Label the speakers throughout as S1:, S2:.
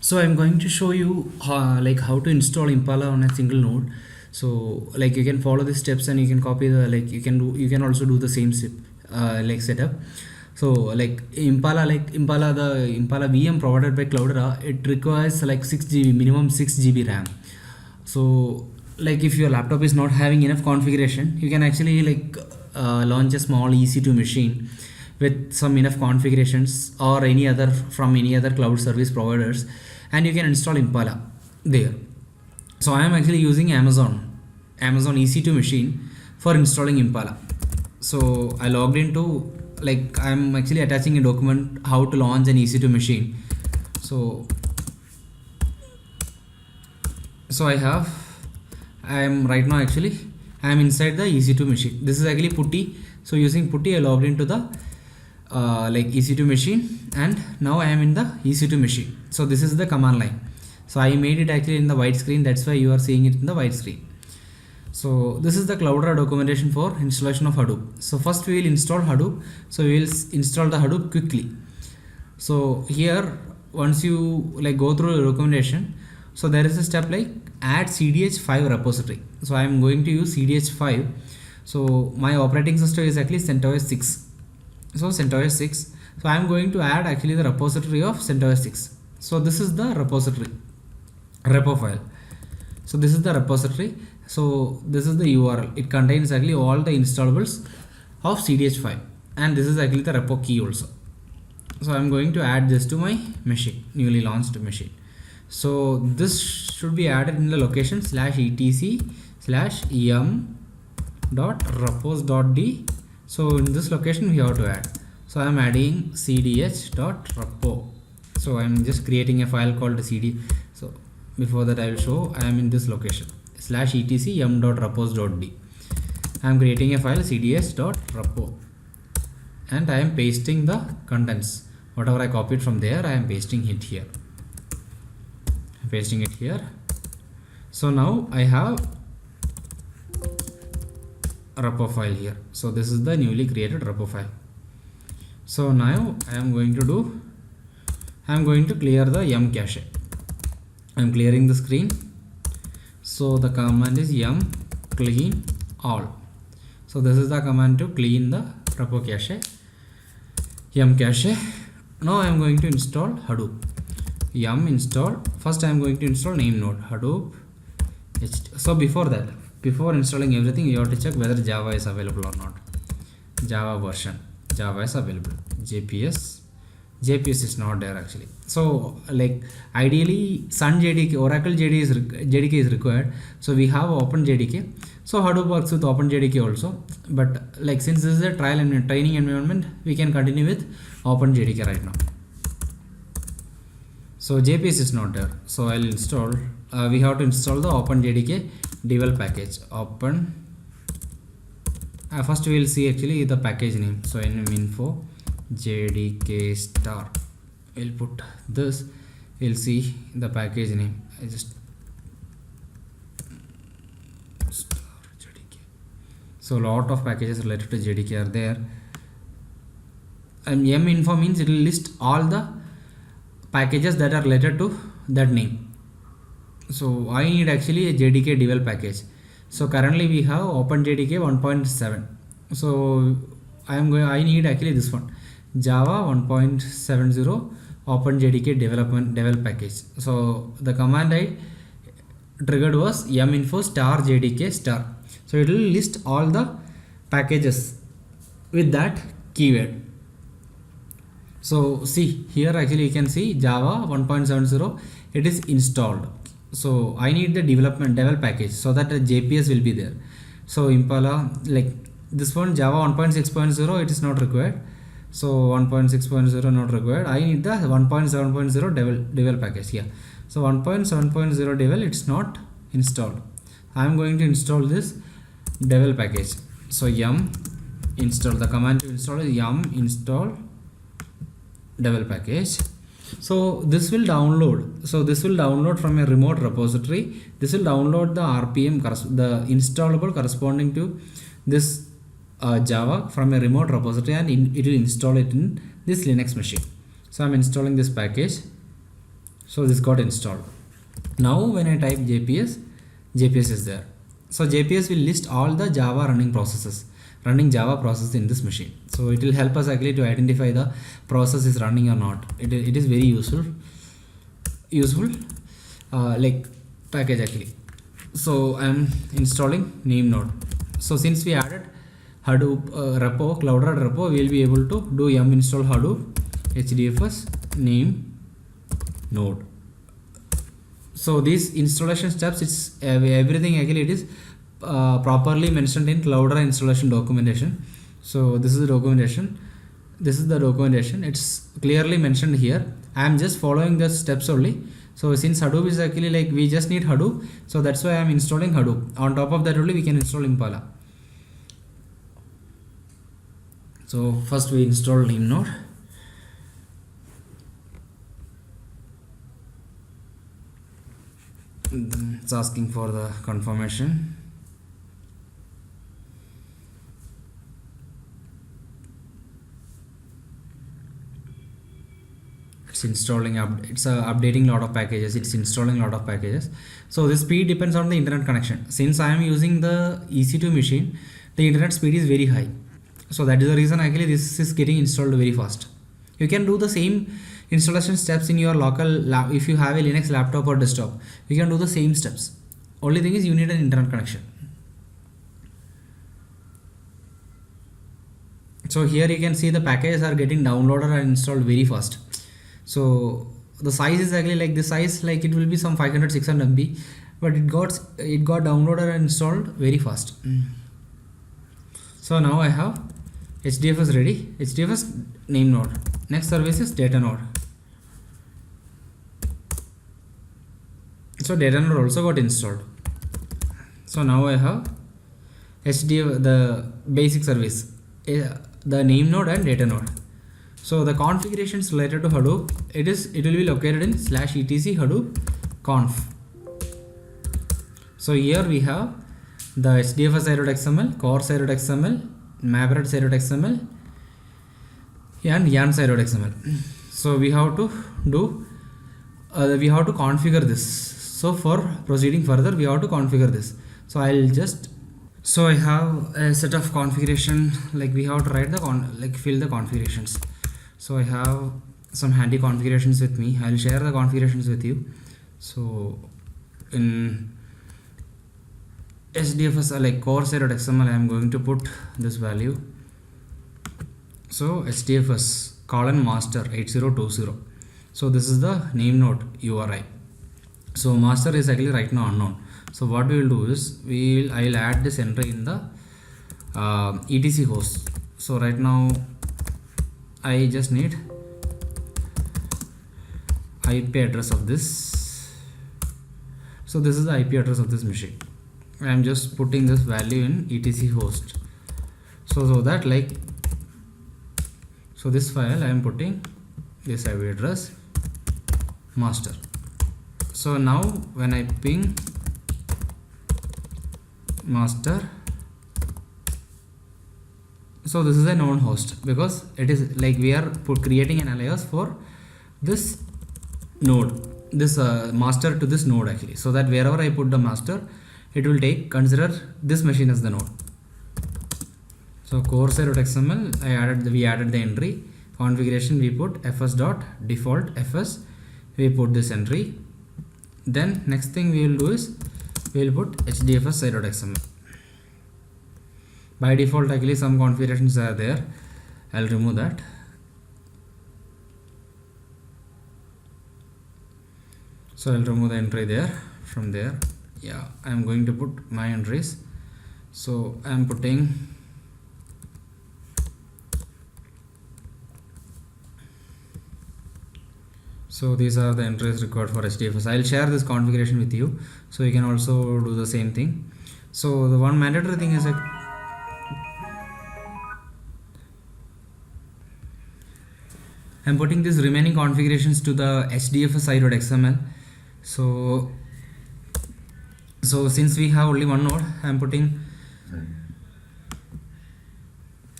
S1: So I'm going to show you how to install Impala on a single node. So like you can follow the steps and you can copy the you can also do the same step setup. So Impala the Impala VM provided by Cloudera, it requires like 6 GB minimum 6 GB RAM. So like if your laptop is not having enough configuration, you can actually launch a small EC2 machine with some enough configurations or any other from any other cloud service providers, and you can install Impala there. So I am actually using Amazon EC2 machine for installing Impala. So I logged into, like, I am actually attaching a document how to launch an EC2 machine. So I am right now actually I am inside the EC2 machine. This is actually putty. So using putty I logged into the EC2 machine, and now I am in the EC2 machine. So this is the command line. So I made it actually in the white screen, that's why you are seeing it in the white screen. So this is the Cloudera documentation for installation of Hadoop. So first we will install Hadoop. So we will install the Hadoop quickly. So here once you go through the documentation, so there is a step like add CDH5 repository. So I am going to use CDH5. So my operating system is actually CentOS 6. So CentOS 6. So I am going to add actually the repository of CentOS 6. So this is the repository repo file. So this is the repository. So this is the URL. It contains actually all the installables of CDH5, and this is actually the repo key also. So I am going to add this to my machine, newly launched machine. So this should be added in the location /etc/em.repos.d. So in this location we have to add. So I am adding cdh.repo. So I am just creating a file called cd. So before that I will show I am in this location /etc/em.repos.d. I am creating a file cds.repo, and I am pasting the contents. Whatever I copied from there, I am pasting it here. So now I have a repo file here. So this is the newly created repo file. So now I am going to clear the yum cache. I am clearing the screen. So the command is yum clean all. So this is the command to clean the repo cache, yum cache. Now I am going to install Hadoop. Yum install. First I am going to install name node Hadoop. So before installing everything, you have to check whether Java is available or not. Java version, Java is available. JPS is not there actually. So like ideally Sun JDK, Oracle JDK is required. So we have Open JDK. So Hadoop works with Open JDK also. But like since this is a trial and training environment, we can continue with Open JDK right now. So JPS is not there. So I'll install. We have to install the Open JDK devel package. Open. First we will see actually the package name. So in info JDK star. We'll put this. We'll see the package name. I just star JDK. So a lot of packages related to JDK are there. And yum info means it will list all the packages that are related to that name. So I need actually a JDK devel package. So currently we have OpenJDK 1.7. So I need actually this one, Java 1.70 OpenJDK devel package. So the command I triggered was yum info star JDK star. So it will list all the packages with that keyword. So see here actually you can see Java 1.70, it is installed. So I need the devel package so that the JPS will be there. So Impala, like this one Java 1.6.0, it is not required. So 1.6.0 not required. I need the 1.7.0 devel package here. So 1.7.0 devel, it's not installed. I am going to install this devel package. So yum install, the command to install is yum install devel package. So this will download. So this will download from a remote repository. This will download the RPM, the installable corresponding to this Java from a remote repository, and it will install it in this Linux machine. So I'm installing this package. So this got installed. Now when I type JPS, JPS is there. So JPS will list all the Java running processes, running Java process in this machine. So it will help us actually to identify the process is running or not. It is very useful like package actually. So I'm installing name node. So since we added Hadoop repo, Cloudera repo, we will be able to do yum install Hadoop HDFS name node. So these installation steps, it's everything actually it is properly mentioned in Cloudera installation documentation. So this is the documentation. It's clearly mentioned here. I am just following the steps only. So since Hadoop is actually like we just need Hadoop, so that's why I am installing Hadoop. On top of that only we can install Impala. So first we install name node. It's asking for the confirmation. It's installing it's updating lot of packages. It's installing lot of packages. So the speed depends on the internet connection. Since I am using the EC2 machine, the internet speed is very high. So that is the reason actually this is getting installed very fast. You can do the same installation steps in your local lab. If you have a Linux laptop or desktop, you can do the same steps. Only thing is you need an internet connection. So here you can see the packages are getting downloaded and installed very fast. So the size is actually like this size, like it will be some 500-600 MB, but it got downloaded and installed very fast. So now I have HDFS ready. HDFS name node. Next service is data node. So data node also got installed. So now I have HDFS, the basic service, the name node and data node. So the configurations related to Hadoop, it will be located in /etc Hadoop conf. So here we have the HDFS site.xml, core site.xml, mapred site.xml and yarn site.xml. So we have to do we have to configure this. So for proceeding further, we have to configure this. So I have a set of configuration, like we have to write the fill the configurations. So I have some handy configurations with me. I'll share the configurations with you. So in HDFS like core site.xml, I am going to put this value. So HDFS master 8020. So this is the name node URI. So master is actually right now unknown. So what we will do is I will add this entry in the etc host. So right now I just need IP address of this. So this is the IP address of this machine. I am just putting this value in etc host. So that this file I am putting this IP address master. So now when I ping master, so this is a known host because it is like we are creating an alias for this node, this master to this node actually, so that wherever I put the master, it will consider this machine as the node. So core site.xml, we added the entry configuration, we put fs.default fs, we put this entry. Then next thing we will do is we will put HDFS site.xml. By default actually some configurations are there. I'll remove that. So I'll remove the entry there. From there, yeah, I'm going to put my entries. So I'm putting so these are the entries required for HDFS. I'll share this configuration with you, so you can also do the same thing. So the one mandatory thing is that I'm putting these remaining configurations to the HDFS site.xml. So since we have only one node, I'm putting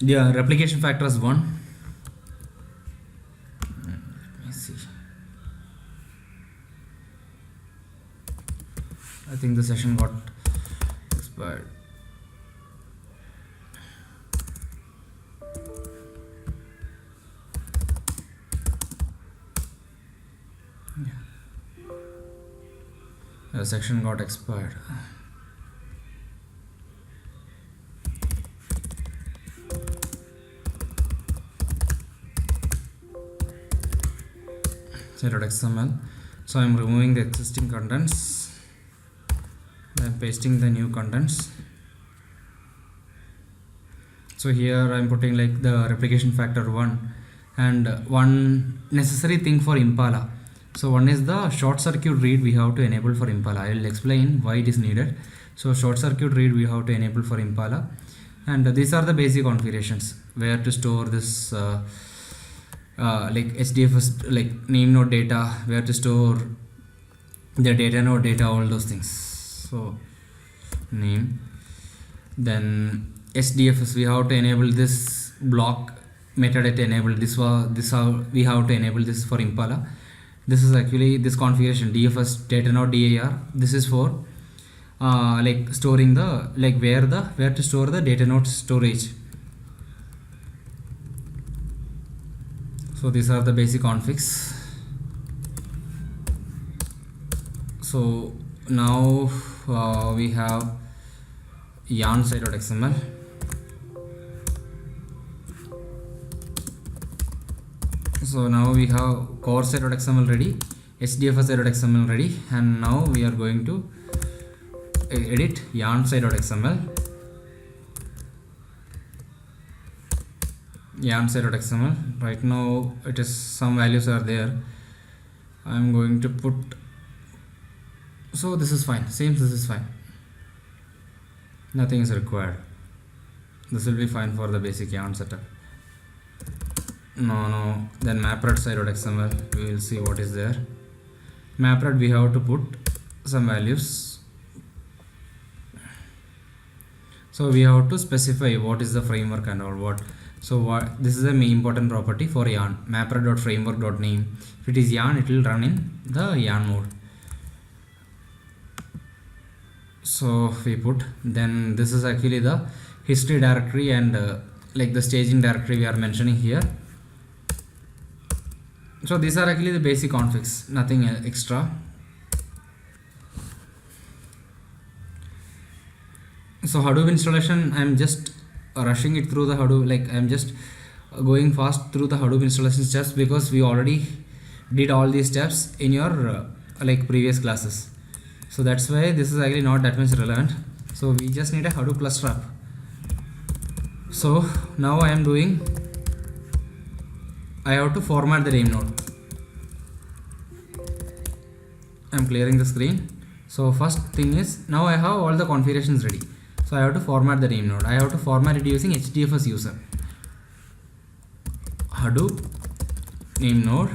S1: replication factor as 1. 1 I think the session got expired. The section got expired. .xml. So I'm removing the existing contents. I'm pasting the new contents. So here I'm putting like the replication factor 1 and one necessary thing for Impala. So one is the short circuit read we have to enable for Impala. I will explain why it is needed. So short circuit read we have to enable for Impala, and these are the basic configurations where to store this like HDFS, like name node data, where to store the data node data, all those things. So name, then HDFS we have to enable this block metadata enable this how we have to enable this for Impala. This is actually this configuration DFS data node DAR. This is for like storing the where to store the data node storage. So these are the basic configs. So now we have yarn site.xml. So now we have core site.xml ready, HDFS site.xml ready, and now we are going to edit yarn site.xml. Yarn site.xml. Right now it is some values are there. I'm going to put, so this is fine, this is fine, nothing is required. This will be fine for the basic yarn setup. No, then maprod site.xml, we will see what is there. Maprod we have to put some values. So we have to specify what is the framework and all what. So what, this is a main important property for yarn, maprod.framework.name. If it is yarn, it will run in the yarn mode. So we put, then this is actually the history directory and like the staging directory we are mentioning here. So these are actually the basic configs, nothing extra. So Hadoop installation, I'm just rushing it through the Hadoop, like I'm just going fast through the Hadoop installation steps because we already did all these steps in your like previous classes. So that's why this is actually not that much relevant. So we just need a Hadoop cluster app. So now I am doing, I have to format the name node. I'm clearing the screen. So first thing is, now I have all the configurations ready. So I have to format the name node. I have to format it using HDFS user. Hadoop name node.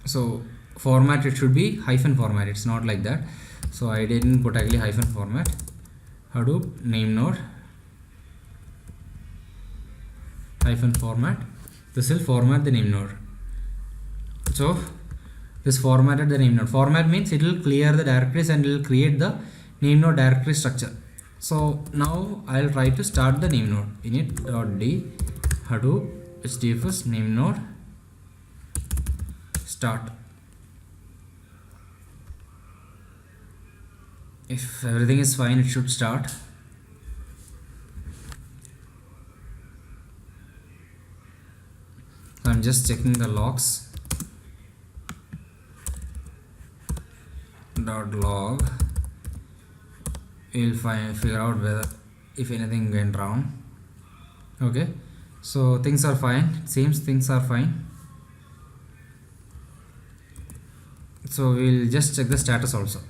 S1: So format, it should be hyphen format. It's not like that. So I didn't put actually hyphen format. Hadoop name node hyphen format. This will format the name node. So this formatted the name node. Format means it will clear the directories and it will create the name node directory structure. So now I'll try to start the name node. init.d Hadoop HDFS name node start. If everything is fine, it should start. I'm just checking the logs. .log. We'll figure out whether if anything went wrong. Okay, so things are fine. It seems things are fine. So we'll just check the status also.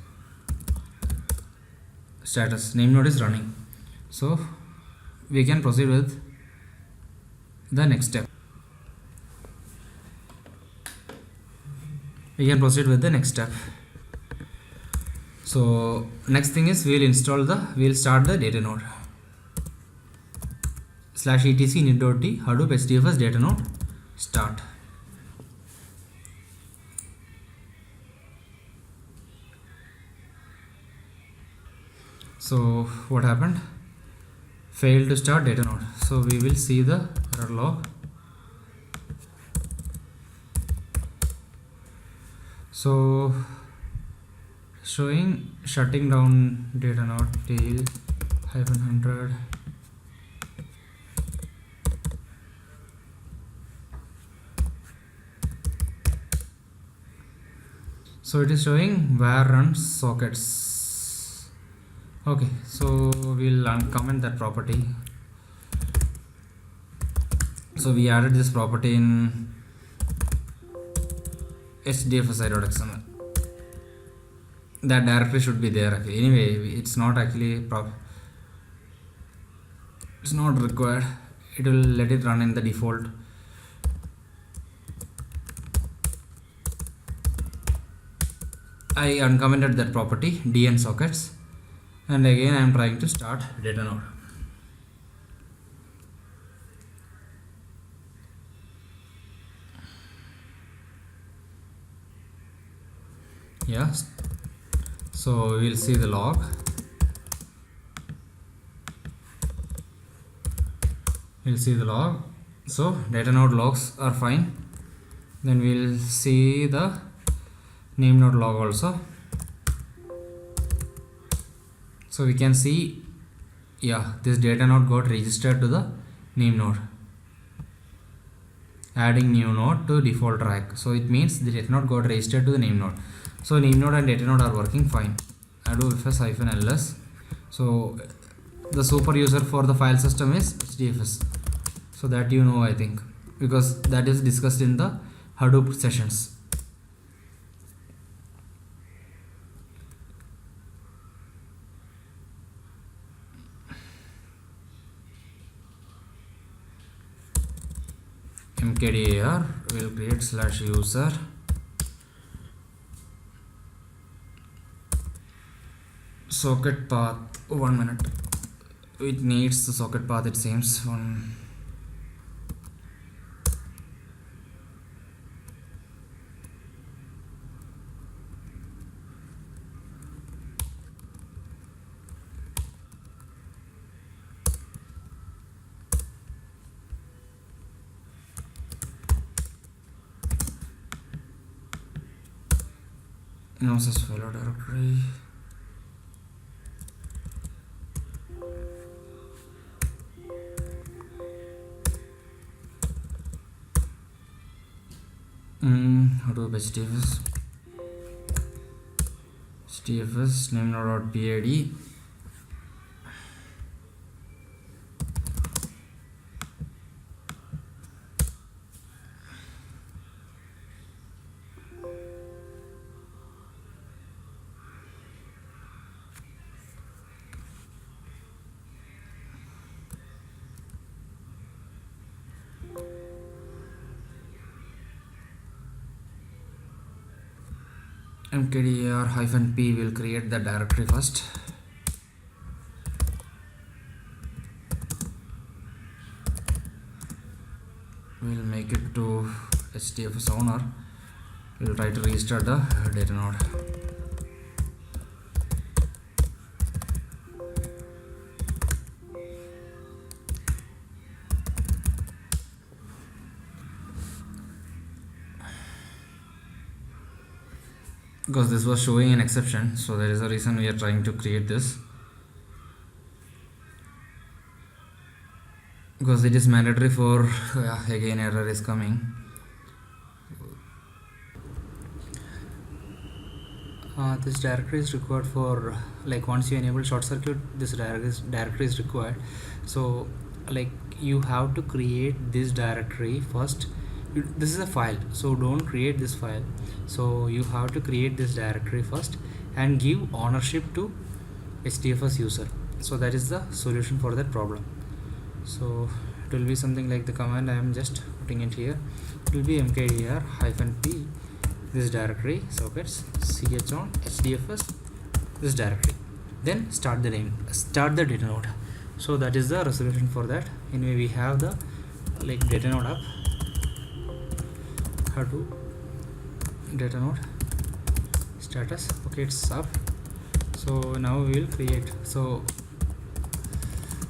S1: Status name node is running. So we can proceed with the next step. So next thing is we'll start the data node. /etc init.d Hadoop HDFS data node start. So what happened? Failed to start data node. So we will see the error log. So showing shutting down data node till -100. So it is showing where runs sockets. Okay, so we'll uncomment that property. So we added this property in hdfsi.xml. That directory should be there. Okay. Anyway, it's not actually it's not required. It will let it run in the default. I uncommented that property dn sockets, and again I am trying to start data node. Yes, so we'll see the log. We'll see the log. So data node logs are fine. Then we'll see the name node log also. So we can see, yeah, this data node got registered to the name node. Adding new node to default track. So it means the data node got registered to the name node. So name node and data node are working fine. EduPristine-ls. So the super user for the file system is HDFS. So that you know, I think, because that is discussed in the Hadoop sessions. mkdir will create /user socket path. 1 minute, it needs the socket path, it seems. No such fellow directory. Hadoop HDFS name node.pid. mkdir-p will create the directory first. We'll make it to HDFS owner. We'll try to restart the data node. Because this was showing an exception, so there is a reason we are trying to create this, because it is mandatory for again error is coming. This directory is required for, like, once you enable short circuit, this directory is required. So like you have to create this directory first. This is a file, so don't create this file. So you have to create this directory first and give ownership to HDFS user. So that is the solution for that problem. So it will be something like the command I am just putting it here. It will be mkdir-p this directory sockets ch on HDFS this directory, then start the data node. So that is the resolution for that. Anyway, we have the data node up. Hadoop data node status, okay, it's up. So now we will create. So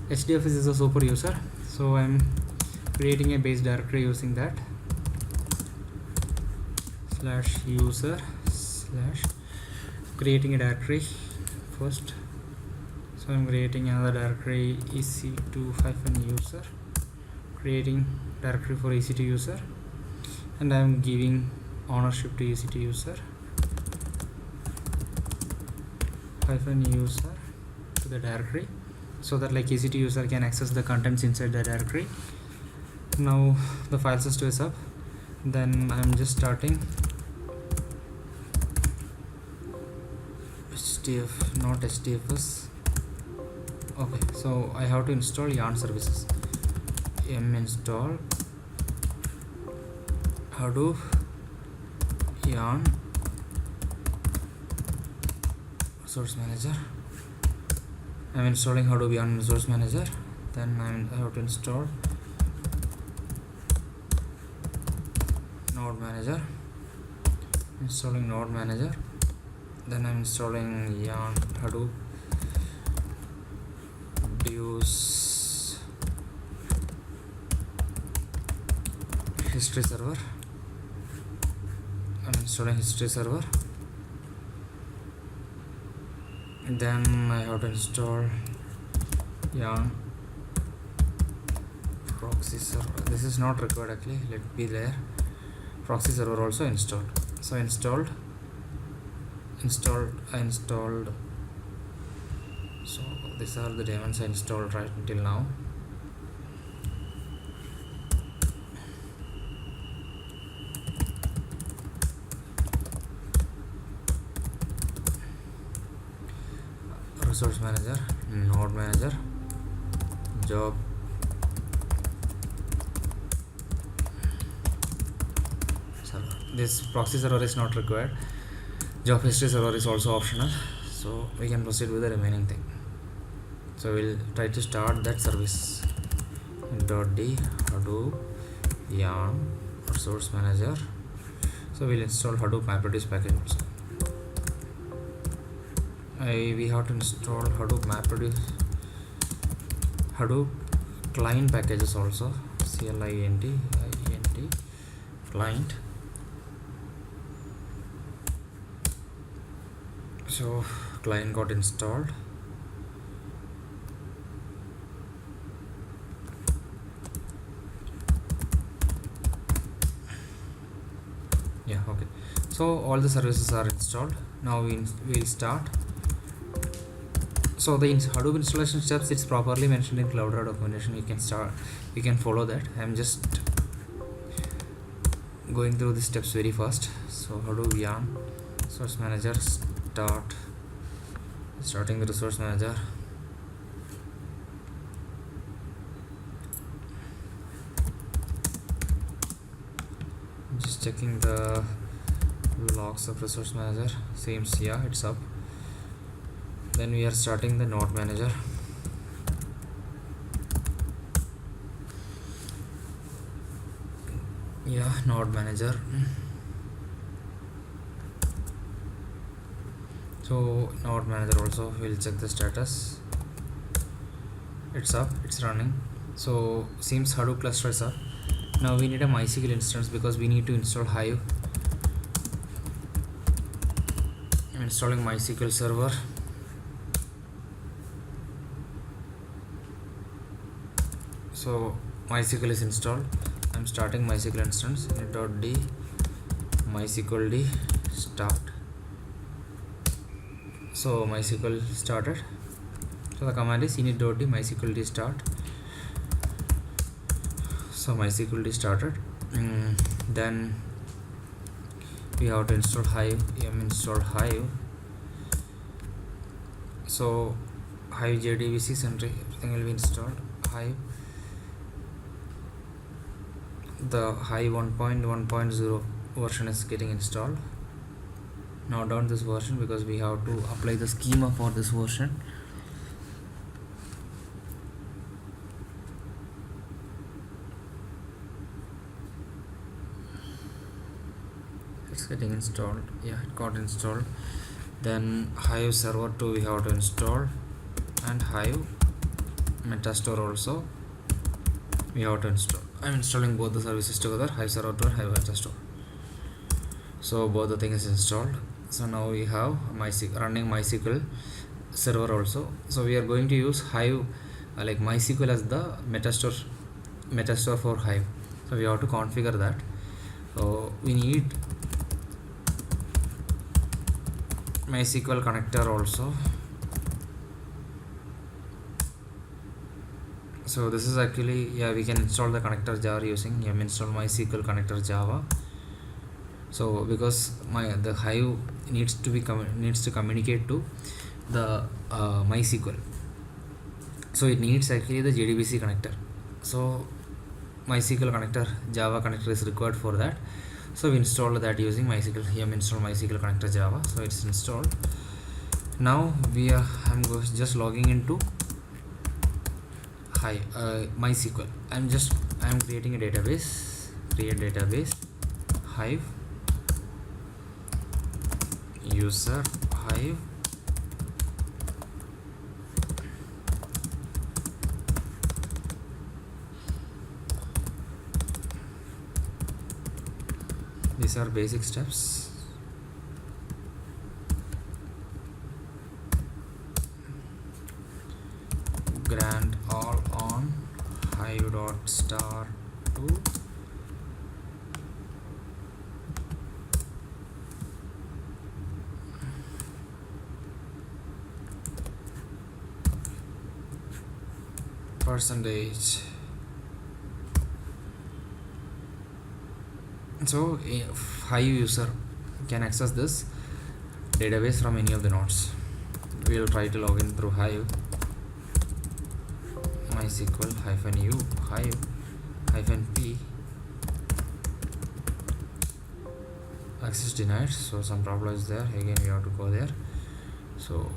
S1: HDFS is a super user, so I'm creating a base directory using that /user/ creating a directory first. So I'm creating another directory EC2-user, creating directory for EC2 user, and I'm giving ownership to EC2 user -user to the directory, so that like EC2 user can access the contents inside the directory. Now the file system is up. Then I'm just starting not HDFS. Okay, so I have to install yarn services. Install Hadoop yarn resource manager. I'm installing Hadoop yarn resource manager. Then I have to install node manager. Installing node manager. Then I'm installing yarn Hadoop use history server. I'm installing history server. And then I have to install yarn proxy server. This is not required actually, let be there. Proxy server also installed. So I installed. So these are the daemons I installed right until now. Resource manager, node manager, job server. This proxy server is not required. Job history server is also optional, so we can proceed with the remaining thing. So we'll try to start that service. .d Hadoop yarn resource manager. So we'll install Hadoop MapReduce package also. We have to install Hadoop MapReduce, Hadoop client packages also. CLINT client. So client got installed. Yeah, okay. So all the services are installed. Now we'll start. So the Hadoop installation steps, it's properly mentioned in Cloudera documentation. You can follow that. I'm just going through the steps very fast. So Hadoop yarn resource manager, starting the resource manager. Just checking the logs of resource manager. Seems yeah, it's up. Then we are starting the node manager. Yeah, node manager. So node manager also, we'll check the status. It's up, it's running. So seems Hadoop cluster is up. Now we need a MySQL instance because we need to install Hive. I'm installing MySQL server. So MySQL is installed. I'm starting MySQL instance. .d MySQL d start. So MySQL started. So the command is init.d MySQL d start. So MySQL d started. Then we have to install Hive. Install Hive. So Hive JDBC Sentry, everything will be installed. Hive. The Hive 1.1.0 version is getting installed. Now down this version because we have to apply the schema for this version. It's getting installed. Yeah, it got installed. then Hive server 2 we have to install, and Hive Metastore also we have to install. I'm installing both the services together, Hive server 2 and Hive Metastore. So both the things is installed. So now we have MySQL running MySQL server also. So we are going to use Hive like MySQL as the Metastore for Hive. So we have to configure that. So we need MySQL connector also. So this is actually, yeah, we can install the connector jar using yum install MySQL connector Java. So because the Hive needs to communicate to the MySQL, so it needs actually the JDBC connector. So MySQL connector Java connector is required for that. So we installed that using MySQL yum install MySQL connector Java. So it's installed. Now I'm just logging into MySQL. I'm creating a database. Create database. Hive user Hive these are basic steps. Grant all on hive.star 2 percentage. So Hive user can access this database from any of the nodes. We will try to log in through Hive MySQL -u Hive -p. Access denied, so some problem is there. Again we have to go there. So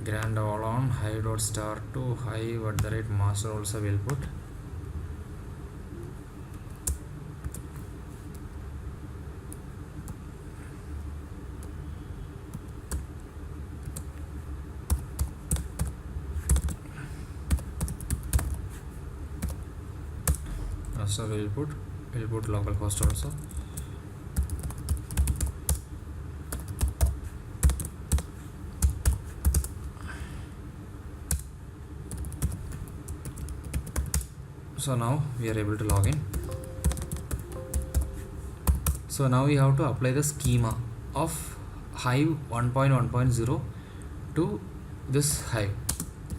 S1: grant all on hive.star to hive @master also will put. Master will put localhost also. So now we are able to log in. So now we have to apply the schema of Hive 1.1.0 to this Hive.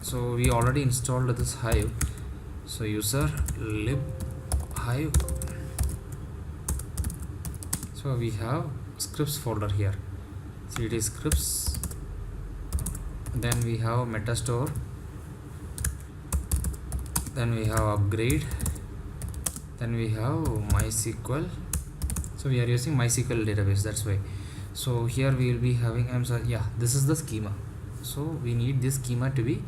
S1: So we already installed this Hive. So user lib Hive. So we have scripts folder here. CD scripts. Then we have Metastore. Then we have upgrade. Then we have MySQL. So we are using MySQL database, that's why. So here we will be having, this is the schema. So we need this schema to be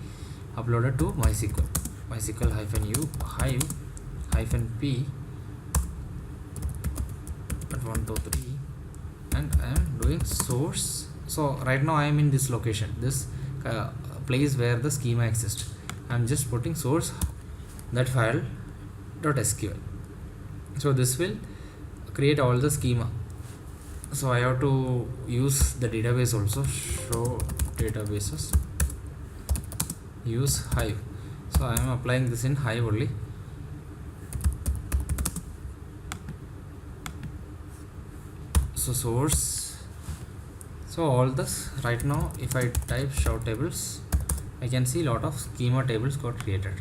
S1: uploaded to MySQL. MySQL -u Hive -p at 1 2 3, and I am doing source. So right now I am in this location, this place where the schema exists. I am just putting source that file .sql. So this will create all the schema. So I have to use the database also. Show databases, use Hive. So I am applying this in Hive only. So source. So all this right now, if I type show tables, I can see lot of schema tables got created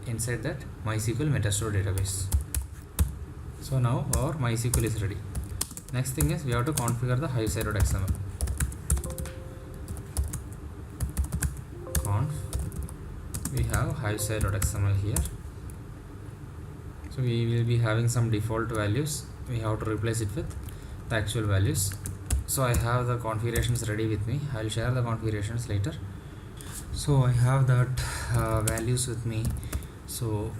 S1: inside that MySQL Metastore database. So now our MySQL is ready. Next thing is we have to configure the Hive site.xml. Conf. We have Hive site.xml here. So we will be having some default values. We have to replace it with the actual values. So I have the configurations ready with me. I will share the configurations later. So I have that values with me. So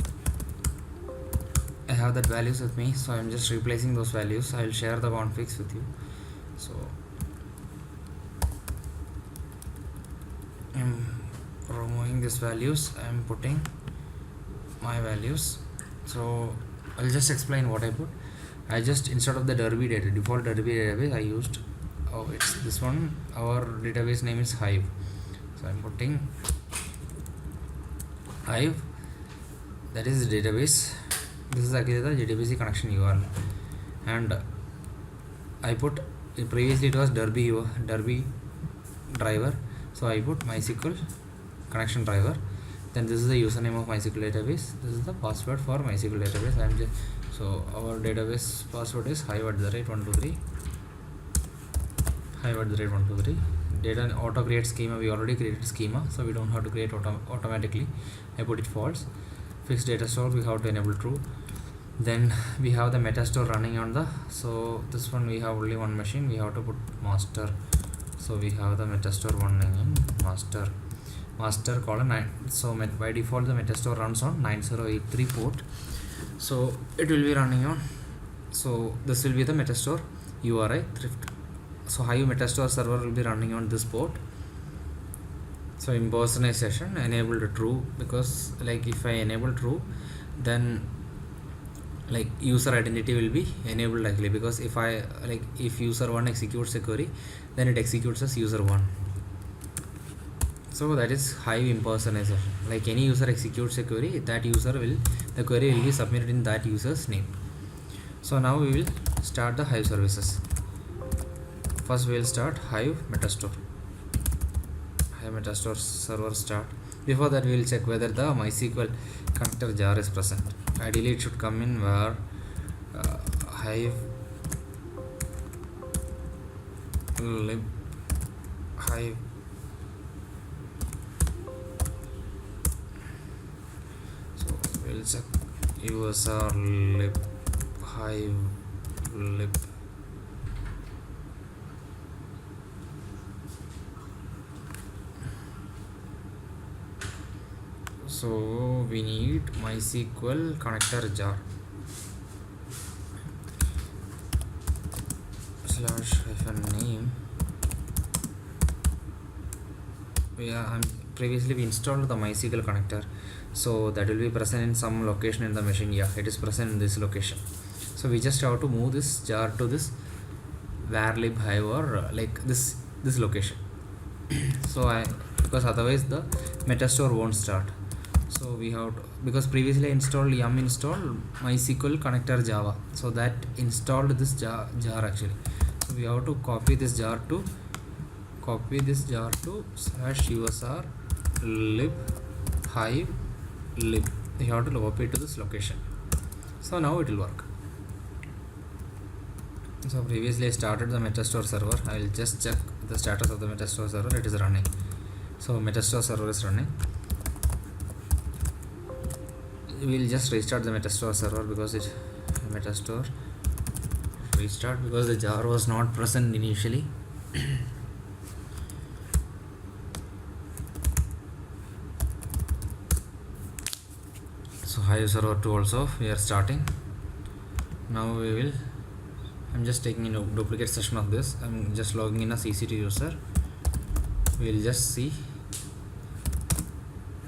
S1: I have that values with me. So I'm just replacing those values. I will share the configs with you. So I'm removing these values, I'm putting my values. So I'll just explain what I put. I just, instead of the Derby data, default Derby database, I used, it's this one. Our database name is Hive, so I'm putting Hive, that is the database. This is actually the database connection URL, and I put, previously it was Derby driver, so I put MySQL connection driver. Then this is the username of MySQL database, this is the password for MySQL database. So our database password is hive@123, hive@123. Data auto create schema, we already created schema, so we don't have to create automatically. I put it false. Fixed data store, we have to enable true. Then we have the metastore running on the, so this one we have only one machine, we have to put master. So we have the metastore running in master colon 9. So by default the metastore runs on 9083 port, so it will be running on, so this will be the metastore URI thrift. So Hive metastore server will be running on this port. So impersonation enabled true, because like if I enable true, then like user identity will be enabled actually, because if I like, if user 1 executes a query, then it executes as user 1. So that is Hive impersonation. Like any user executes a query, that user will, the query will be submitted in that user's name. So now we will start the Hive services. First we will start Hive metastore. Hive metastore server start. Before that we will check whether the MySQL connector jar is present. Ideally it should come in where Hive lib Hive we'll check user lib Hive lib. So we need MySQL connector jar /name. Previously we installed the MySQL connector, so that will be present in some location in the machine. Yeah, it is present in this location. So we just have to move this jar to this where lib hive, or like this location. So because otherwise the metastore won't start. So we have to, because previously I installed yum install MySQL connector Java, so that installed this jar actually. So we have to copy this jar to /usr lib hive lib. We have to copy it to this location. So now it will work. So previously I started the metastore server. I will just check the status of the metastore server. It is running. So metastore server is running. We will just restart the metastore server, because it metastore restart, because the jar was not present initially. So Hive server 2 also we are starting. Now we will, I'm just taking a duplicate session of this. I'm just logging in as EC2 user. We will just see,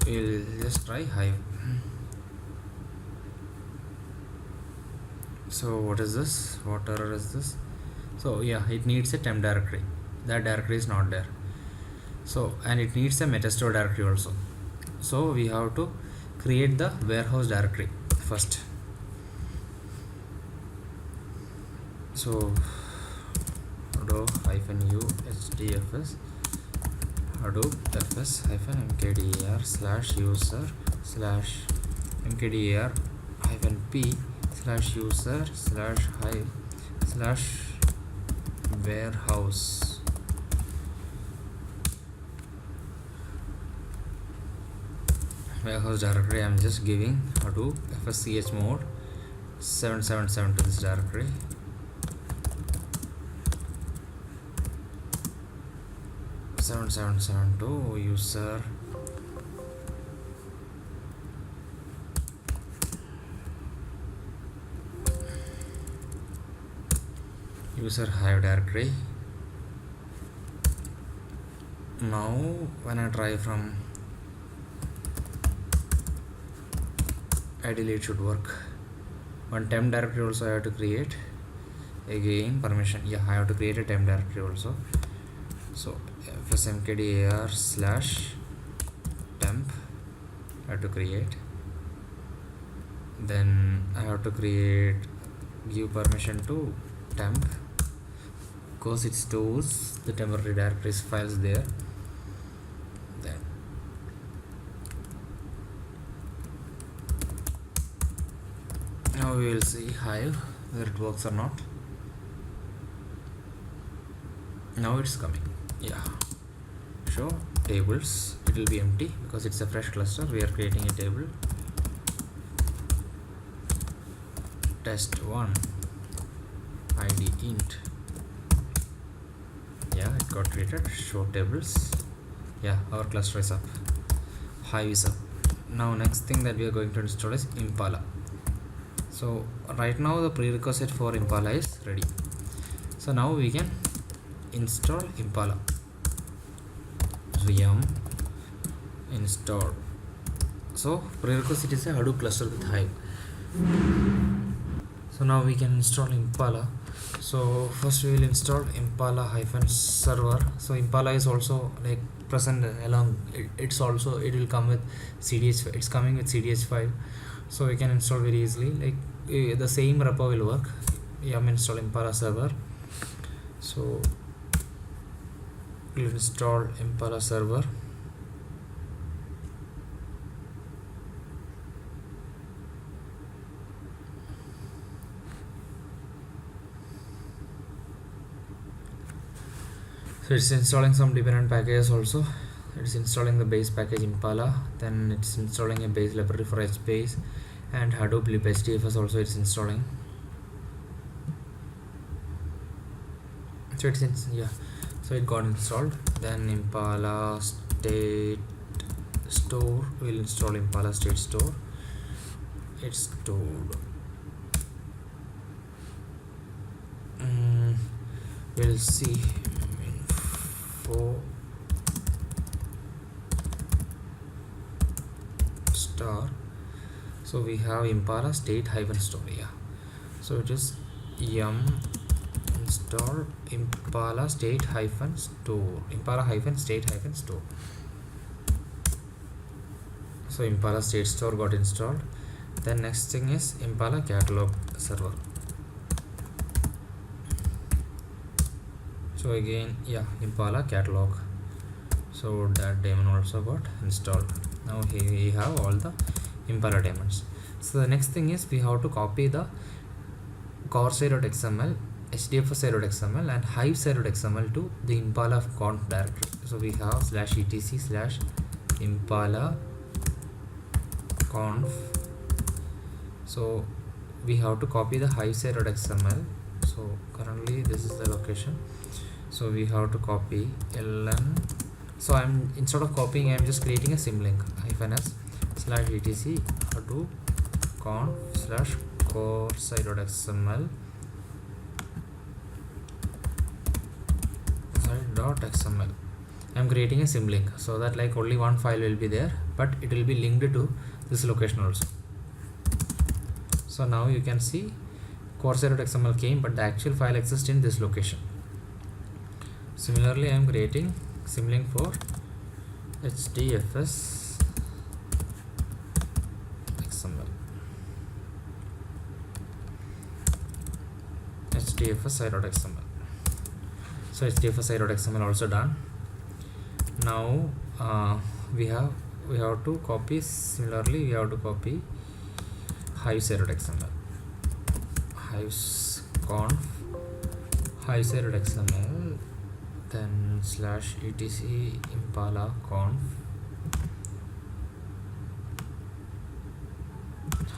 S1: we will just try Hive. So what is this? What error is this? So yeah, it needs a temp directory. That directory is not there. So, and it needs a metastore directory also. So we have to create the warehouse directory first. So Hadoop -u hdfs Hadoop fs -mkdir /user /mkdir -p /user /hive /warehouse. Warehouse directory, I'm just giving Hadoop fsch mode 777 to this directory. to user hive directory, now when I try from ideally it should work. One temp directory also I have to create. Again permission, yeah, I have to create a temp directory also. So fsmkdir slash temp I have to create. Then I have to give permission to temp because it stores the temporary directories files there. Then now we will see Hive whether it works or not. Now it's coming. Yeah, show tables. It will be empty because it's a fresh cluster. We are creating a table. Test1 id int. Yeah, it got created. Show tables. Yeah, our cluster is up. Hive is up. Now next thing that we are going to install is Impala. So right now the prerequisite for Impala is ready. So now we can install Impala. So yum install. So prerequisite is a Hadoop cluster with Hive. So now we can install Impala. So first we will install Impala -server. So Impala is also like present along it will come with CDH. It's coming with CDH5, so we can install very easily. Like the same repo will work. Yum install Impala server. So we'll install Impala server. So it's installing some dependent packages also. It's installing the base package Impala, then it's installing a base library for HBase and Hadoop lib HDFS also it's installing. So it's so it got installed. Then Impala state store, we'll install Impala state store. It's stored. We'll see star. So we have Impala state -store. Yeah, so it is yum install Impala state -store. Impala state -store. So Impala state store got installed. Then next thing is Impala catalog server. So again, yeah, Impala catalog. So that daemon also got installed. Now here we have all the Impala daemons. So the next thing is we have to copy the core.xml, hdfs.xml and hive.xml to the Impala conf directory. So we have /etc/impala conf. So we have to copy the hive.xml. So currently this is the location. So we have to copy ln. So instead of copying, I'm just creating a symlink -s /etc hadoop conf /core.xml .xml. I'm creating a symlink so that like only one file will be there, but it will be linked to this location also. So now you can see core.xml came, but the actual file exists in this location. Similarly, I am creating symlink for hdfs xml, hdfs.xml. So hdfs.xml also done. Now we have to copy. Similarly, we have to copy hive.xml, hives conf hive.xml, then /etc impala conf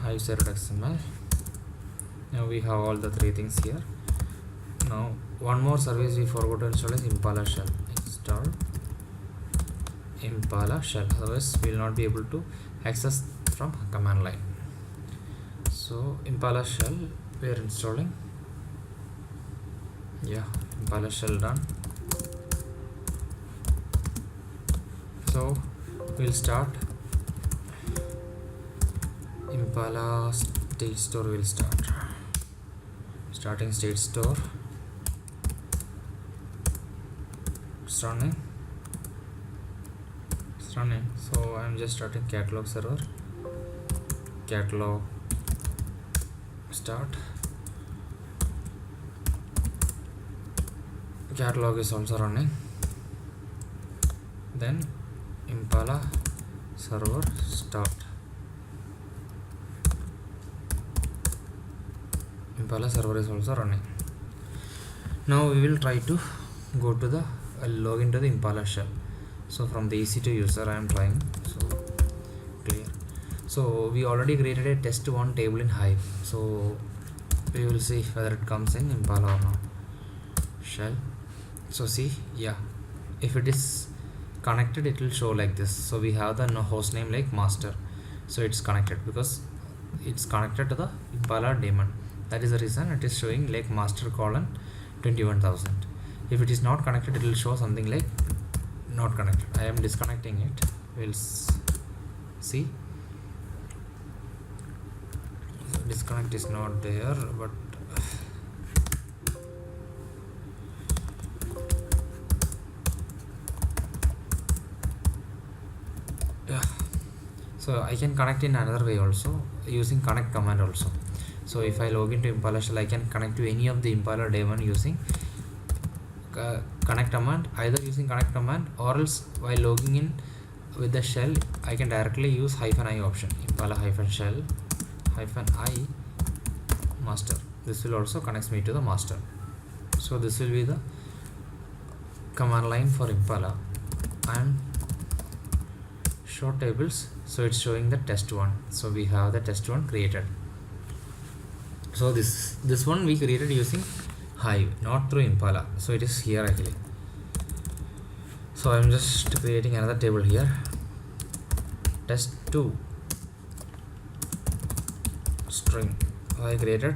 S1: hive.xml. Now we have all the three things here. Now one more service we forgot to install is Impala shell. Install Impala shell, otherwise we will not be able to access from command line. So Impala shell we are installing. Yeah, Impala shell done. So we'll start Impala state store. Will start starting state store. It's running. So I'm just starting catalog server. Catalog start. Catalog is also running. Then Impala server start. Impala server is also running. Now we will try to go to the log into the Impala shell. So from the EC2 user I am trying. So clear. So we already created a test1 table in Hive. So we will see whether it comes in Impala or not. Shell. So see, yeah, if it is connected it will show like this. So we have the host name like master, so it's connected because it's connected to the Impala daemon. That is the reason it is showing like master colon 21,000. If it is not connected it will show something like not connected. I am disconnecting it. We'll see. Disconnect is not there, but yeah, so I can connect in another way also using connect command also. So if I log into Impala shell I can connect to any of the Impala daemon using connect command, either using connect command or else while logging in with the shell I can directly use -i option. Impala -shell -i master. This will also connect me to the master. So this will be the command line for Impala and show tables. So it's showing the test1. So we have the test1 created. So this one we created using Hive, not through Impala. So it is here actually. So I'm just creating another table here. Test2 string I created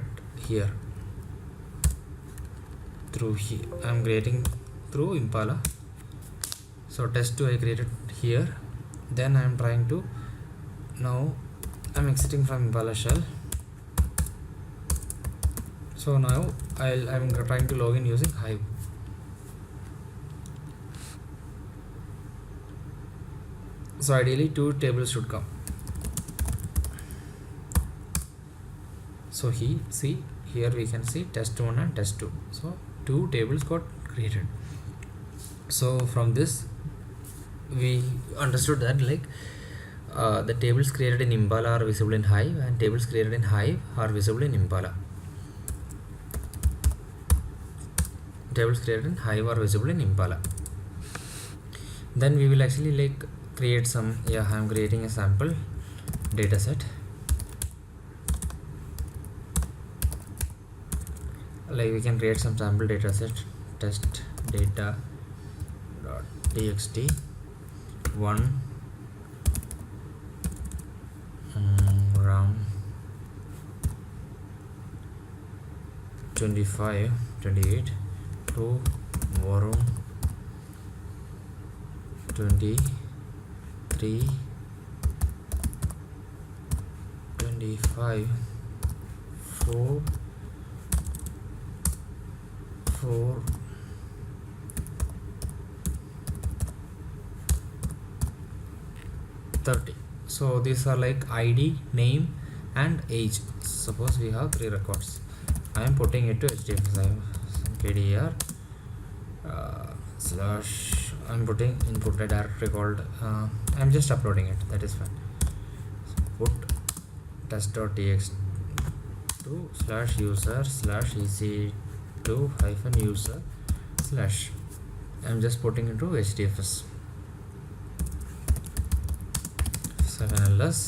S1: here through here. I'm creating through Impala. So test2 I created here. Then I'm trying to, now I'm exiting from Impala shell. So now I'm trying to log in using Hive. So ideally 2 tables should come. So see here we can see test1 and test2. So 2 tables got created. So from this we understood that like the tables created in Impala are visible in Hive and tables created in Hive are visible in Impala. Tables created in Hive are visible in Impala. Then we will actually like create some, yeah, I am creating a sample data set. Like we can create some sample data set, test data .txt 1 round 25 28 2 Varun 23 25 4 30. So these are like ID, name and age. Suppose we have 3 records. I am putting it to HDFS. I have some KDR slash, I'm putting input a directory called I'm just uploading it, that is fine. So put test.txt slash user slash ec2 hyphen user slash, I'm just putting into HDFS 7ls.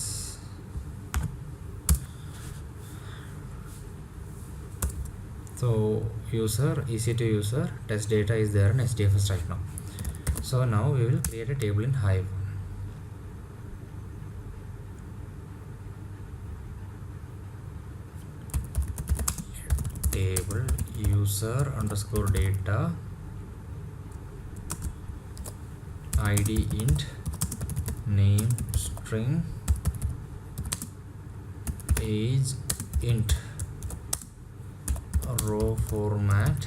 S1: So user ec2 user test data is there in HDFS right now. So now we will create a table in Hive. Table user underscore data id int name string age int row format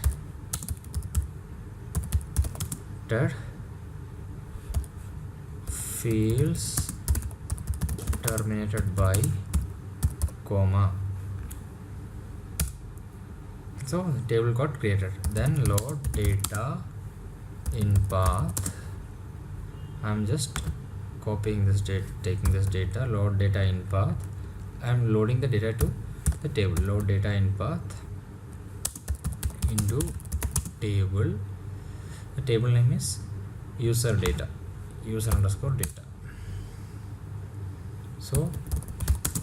S1: fields terminated by comma. So the table got created. Then load data in path. I'm just copying this data, taking this data, load data in path. I'm loading the data to the table. Load data in path into table. The table name is user data, user underscore data. So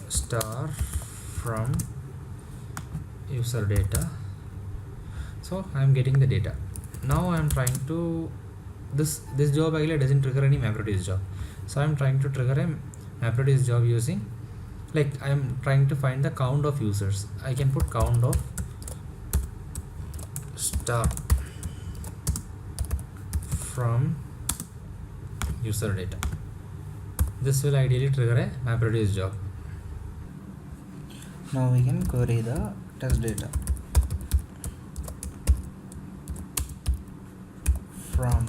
S1: star from user data. So I'm getting the data. Now I'm trying to this job actually doesn't trigger any MapReduce job. So I'm trying to trigger a MapReduce job using, like, I'm trying to find the count of users. I can put count of star from user data. This will ideally trigger a MapReduce job. Now we can query the test data from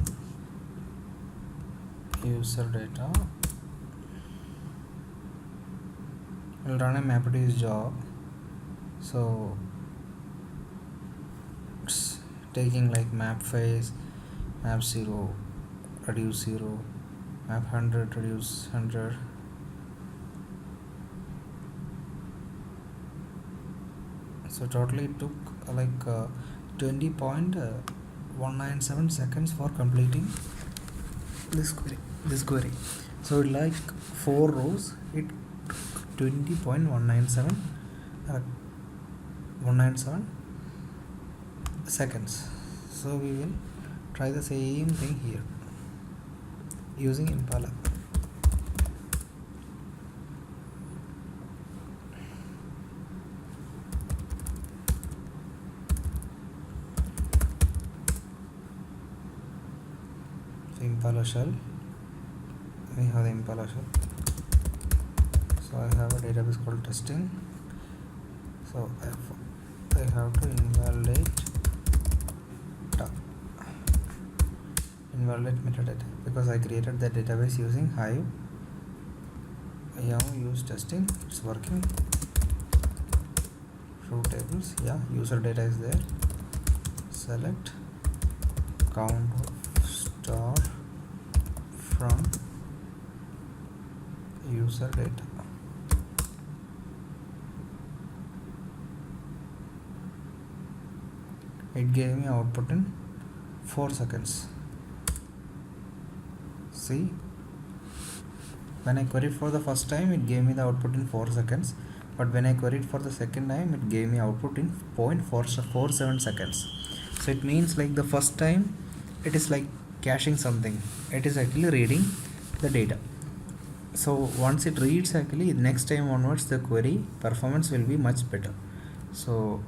S1: user data. We'll run a MapReduce job. So it's taking like map phase, map 0, reduce 0, map 100, reduce 100. So totally it took like 20.197 seconds for completing this query. So like 4 rows, it took 20.197 197 seconds. So we will try the same thing here using Impala. Impala shell. We have the Impala shell. So I have a database called testing. So I have to invalidate metadata because I created the database using Hive. I have used testing. It's working. Show tables. Yeah, user data is there. Select count of star from user data. It gave me output in 4 seconds. See, when I queried for the first time, it gave me the output in 4 seconds, but when I queried for the second time, it gave me output in 0.47 seconds. So it means like the first time it is like caching something, it is actually reading the data. So once it reads, actually next time onwards the query performance will be much better. So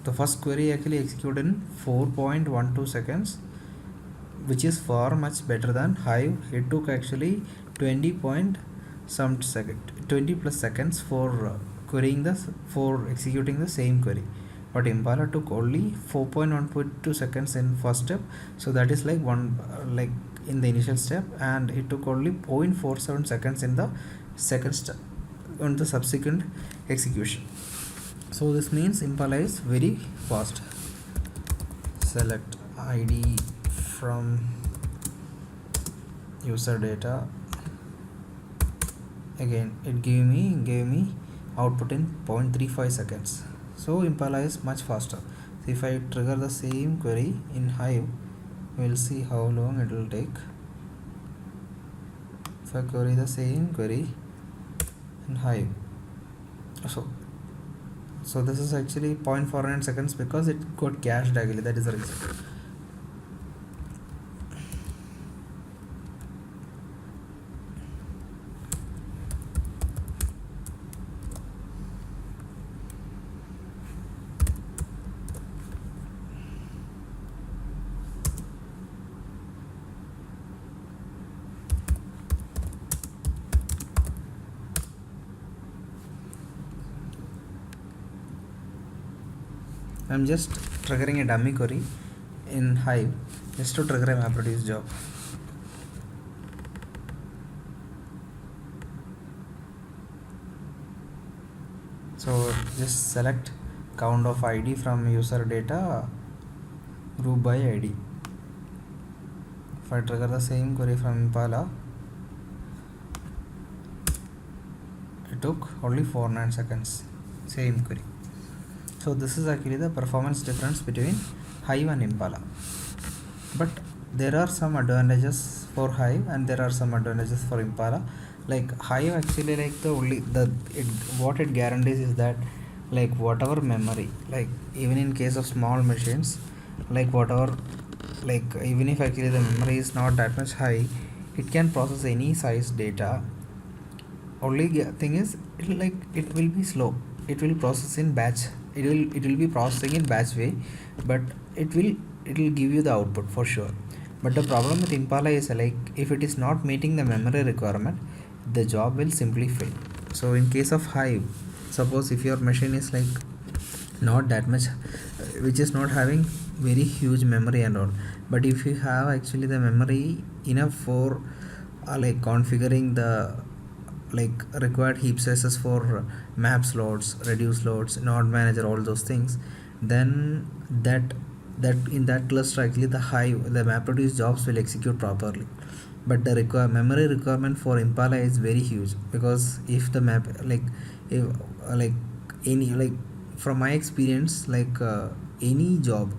S1: the first query actually executed in 4.12 seconds, which is far much better than Hive. It took actually 20 plus seconds for executing the same query, but Impala took only 4.12 seconds in first step. So that is like like in the initial step, and it took only 0.47 seconds in the second step on the subsequent execution. So this means Impala is very fast. Select ID from user data. Again, it gave me output in 0.35 seconds. So Impala is much faster. So if I trigger the same query in Hive, we will see how long it will take. If I query the same query in Hive, so this is actually 0.49 seconds because it got cached actually. That is the reason. I'm just triggering a dummy query in Hive just to trigger a MapReduce job. So just select count of ID from user data group by ID. If I trigger the same query from Impala, it took only 49 seconds. Same query. So this is actually the performance difference between Hive and Impala. But there are some advantages for Hive and there are some advantages for Impala. Like Hive actually, like what it guarantees is that like whatever memory, like even in case of small machines, like whatever, like even if actually the memory is not that much high, it can process any size data. Only thing is it will be slow. It will process in batch. It will be processing in batch way, but it will give you the output for sure. But the problem with Impala is like if it is not meeting the memory requirement, the job will simply fail. So in case of Hive, suppose if your machine is like not that much, which is not having very huge memory and all, but if you have actually the memory enough for like configuring the like required heap sizes for map slots, reduce loads, node manager, all those things, then that in that cluster actually the MapReduce jobs will execute properly. But the memory requirement for Impala is very huge, because if the map if any from my experience, any job,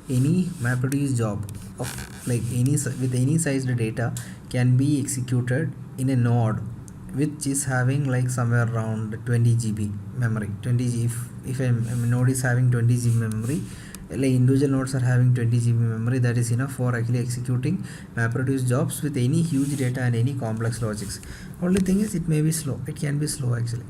S1: any MapReduce job of with any sized data can be executed in a node which is having like somewhere around 20 GB memory. 20 GB, if a node is having 20 GB memory, like individual nodes are having 20 GB memory, that is enough for actually executing MapReduce jobs with any huge data and any complex logics. Only thing is it may be slow, it can be slow actually.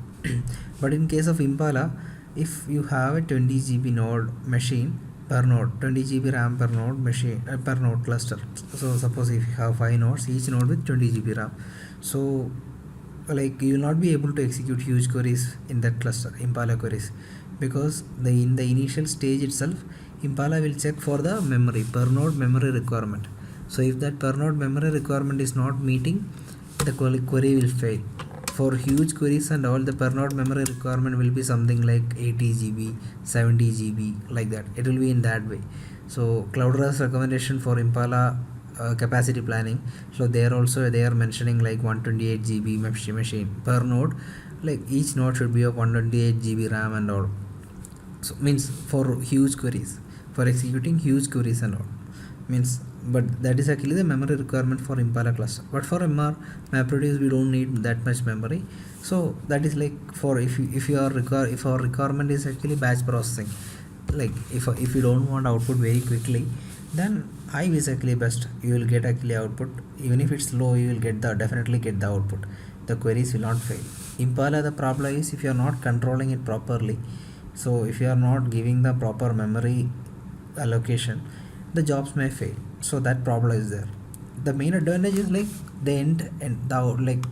S1: But in case of Impala, if you have a 20 GB node machine per node, 20 GB RAM per node machine, per node cluster. So suppose if you have 5 nodes, each node with 20 GB RAM, so like you will not be able to execute huge queries in that cluster, Impala queries, because in the initial stage itself, Impala will check for the memory, per node memory requirement. So if that per node memory requirement is not meeting, the query will fail. For huge queries and all, the per node memory requirement will be something like 80 GB, 70 GB, like that. It will be in that way. So Cloudera's recommendation for Impala capacity planning, so they are mentioning like 128 GB machine per node, like each node should be of 128 GB RAM and all. So means for huge queries, for executing huge queries and all, means, but that is actually the memory requirement for Impala cluster. But for MapReduce we don't need that much memory. So that is like for if our requirement is actually batch processing, like if you don't want output very quickly, then Hive is actually best. You will get actually output, even if it's slow, you will definitely get the output. The queries will not fail. Impala, the problem is if you are not controlling it properly, so if you are not giving the proper memory allocation, the jobs may fail. So that problem is there. The main advantage is like the end and the like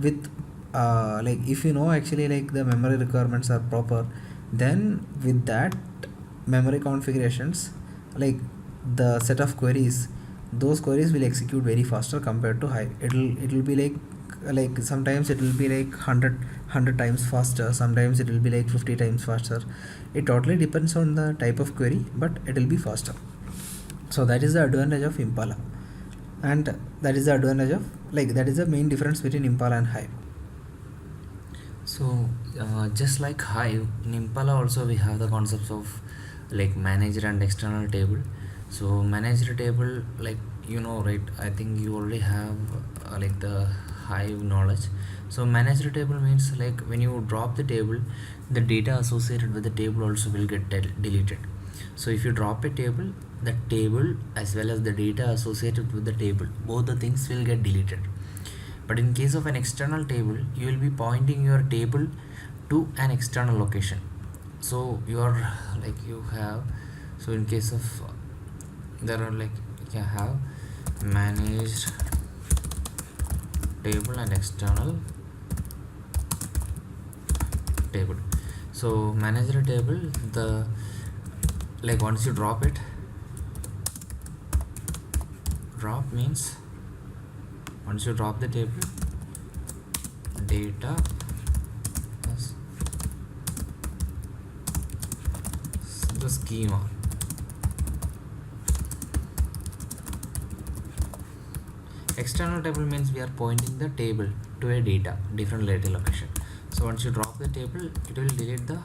S1: with like if you know actually like the memory requirements are proper, then with that memory configurations, like the set of queries, those queries will execute very faster compared to Hive. It will be like sometimes it will be like 100 times faster, sometimes it will be like 50 times faster. It totally depends on the type of query, but it will be faster. So that is the advantage of Impala, and that is the advantage of that is the main difference between Impala and Hive.
S2: So just like Hive, in Impala also we have the concepts of like manager and external table. So manager table, like right, I think you already have like the Hive knowledge. So manager table means like when you drop the table, the data associated with the table also will get deleted. So if you drop a table, the table as well as the data associated with the table, both the things will get deleted. But in case of an external table, you will be pointing your table to an external location. So you have, so in case of there are you have managed table and external table. So manager table, the like once you drop it, drop means once you drop the table, data plus the schema. External table means we are pointing the table to a different data location. So once you drop the table, it will delete the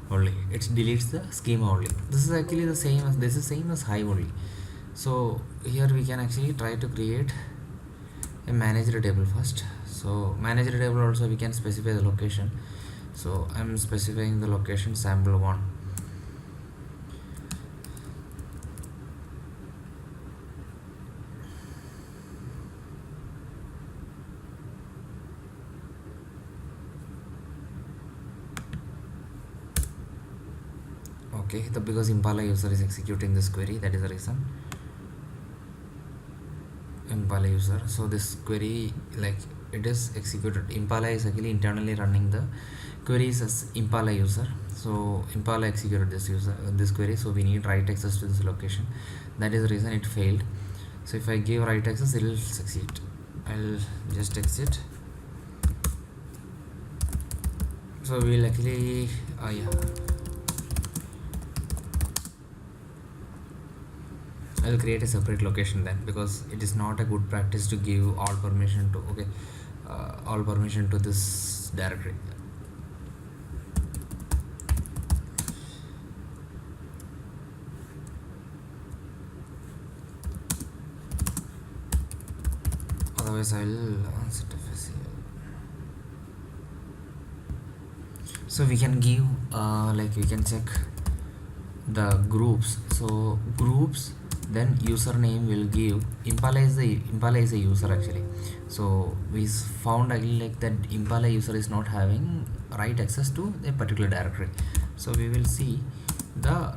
S2: only, it deletes the schema only. This is actually the same as same as Hive only. So here we can actually try to create a manager table first. So manager table also we can specify the location. So I'm specifying the location sample1. Okay, because Impala user is executing this query, that is the reason. Impala user, so this query, like, it is executed. Impala is actually internally running the queries as Impala user. So Impala executed this query, so we need write access to this location. That is the reason it failed. So if I give write access, it will succeed. I'll just exit. So we'll actually I'll create a separate location then, because it is not a good practice to give all permission to this directory. Otherwise I'll set FSCL. So we can give we can check the groups. So groups, then username will give Impala is a user actually. So we found again like that Impala user is not having write access to a particular directory. So we will see the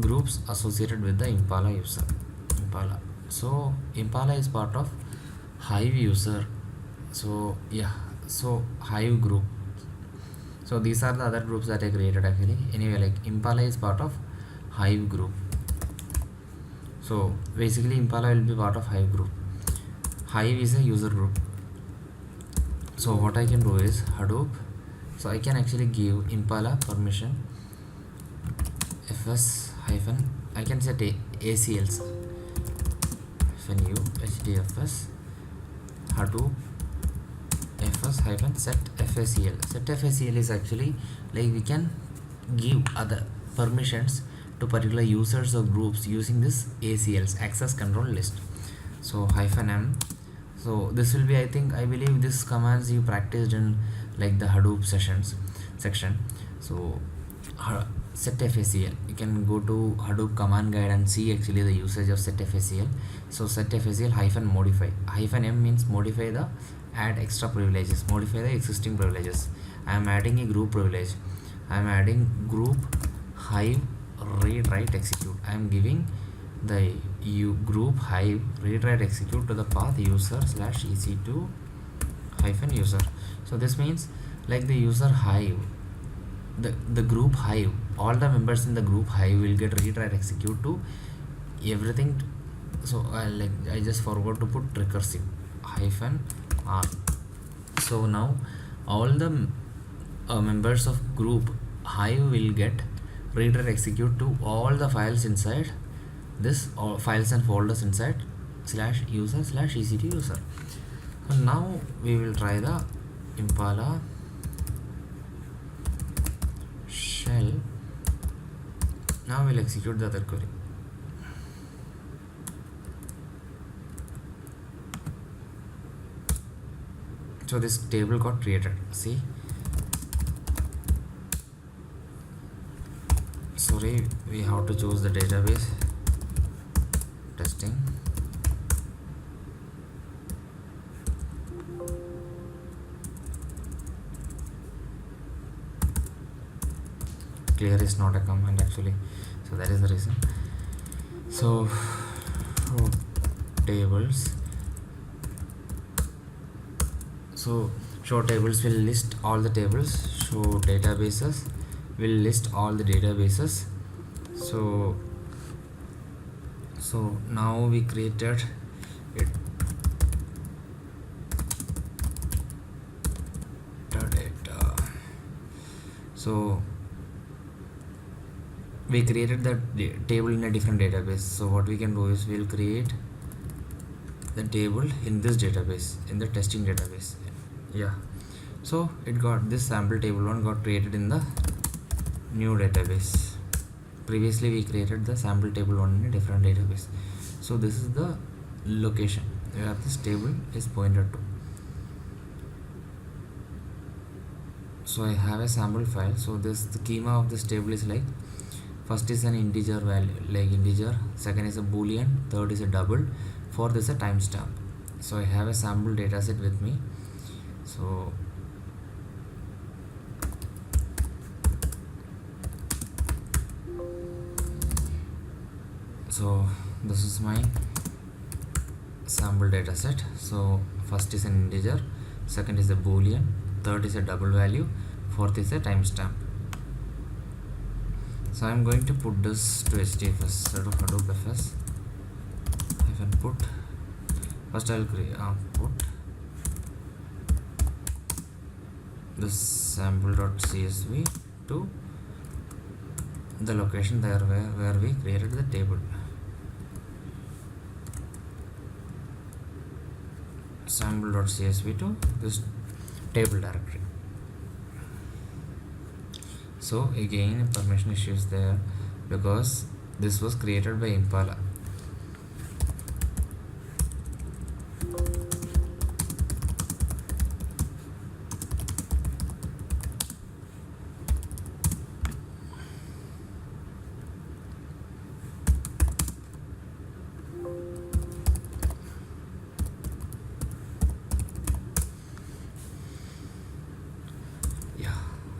S2: groups associated with the Impala user. So Impala is part of Hive user. So so Hive group. So these are the other groups that I created actually. Anyway, like Impala is part of Hive group. So basically Impala will be part of Hive group. Hive is a user group. So what I can do is Hadoop. So I can actually give Impala permission fs hyphen, I can set ACLs hyphen u hdfs Hadoop fs hyphen set FSCL. Set FSCL is actually like we can give other permissions to particular users or groups using this ACLs, access control list. So hyphen m. So this will be, I believe this commands you practiced in like the Hadoop section. So set FSCL, you can go to Hadoop command guide and see actually the usage of set FSCL. So set FSCL hyphen modify, hyphen m means modify the add extra privileges, modify the existing privileges. I am adding a group privilege. I am adding group Hive read write execute. I am giving the group Hive read write execute to the path user slash ec2 hyphen user. So this means like the user Hive, the group Hive, all the members in the group Hive will get read write execute to everything. So I just forgot to put recursive hyphen r. So now all the members of group Hive will get read write execute to all the files inside this, all files and folders inside slash user slash ec2 user. And now we will try the Impala shell. Now we'll execute the other query. So this table got created. See, sorry, we have to choose the database. Testing. Clear is not a command actually, so that is the reason. So tables So show tables will list all the tables, show databases will list all the databases. So now we created it, data. So we created that table in a different database. So what we can do is we'll create the table in this database, in the testing database. Yeah, so it got this sample table one got created in the new database. Previously we created the sample table one in a different database. So this is the location where this table is pointed to. So I have a sample file. So this the schema of this table is like, first is an integer value, like integer, second is a boolean, third is a double, fourth is a timestamp. So I have a sample dataset with me. So this is my sample dataset. So first is an integer, second is a boolean, third is a double value, fourth is a timestamp. So I'm going to put this to HDFS, set of Hadoop FS hyphen put. First I'll create put this sample.csv to the location there where we created the table. Sample.csv to this table directory. So again permission issues there because this was created by Impala.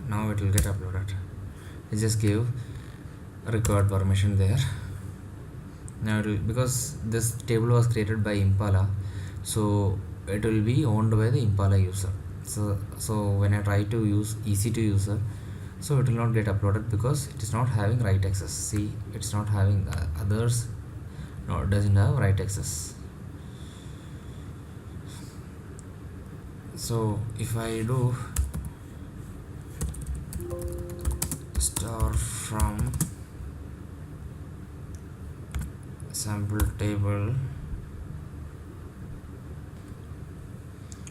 S2: Now it will get uploaded. I just give record permission there. Now it will, because this table was created by Impala, so it will be owned by the Impala user. So when I try to use EC2 user, so it will not get uploaded because it is not having write access. See, it's not having others. No, it doesn't have write access. So if I do star from sample table,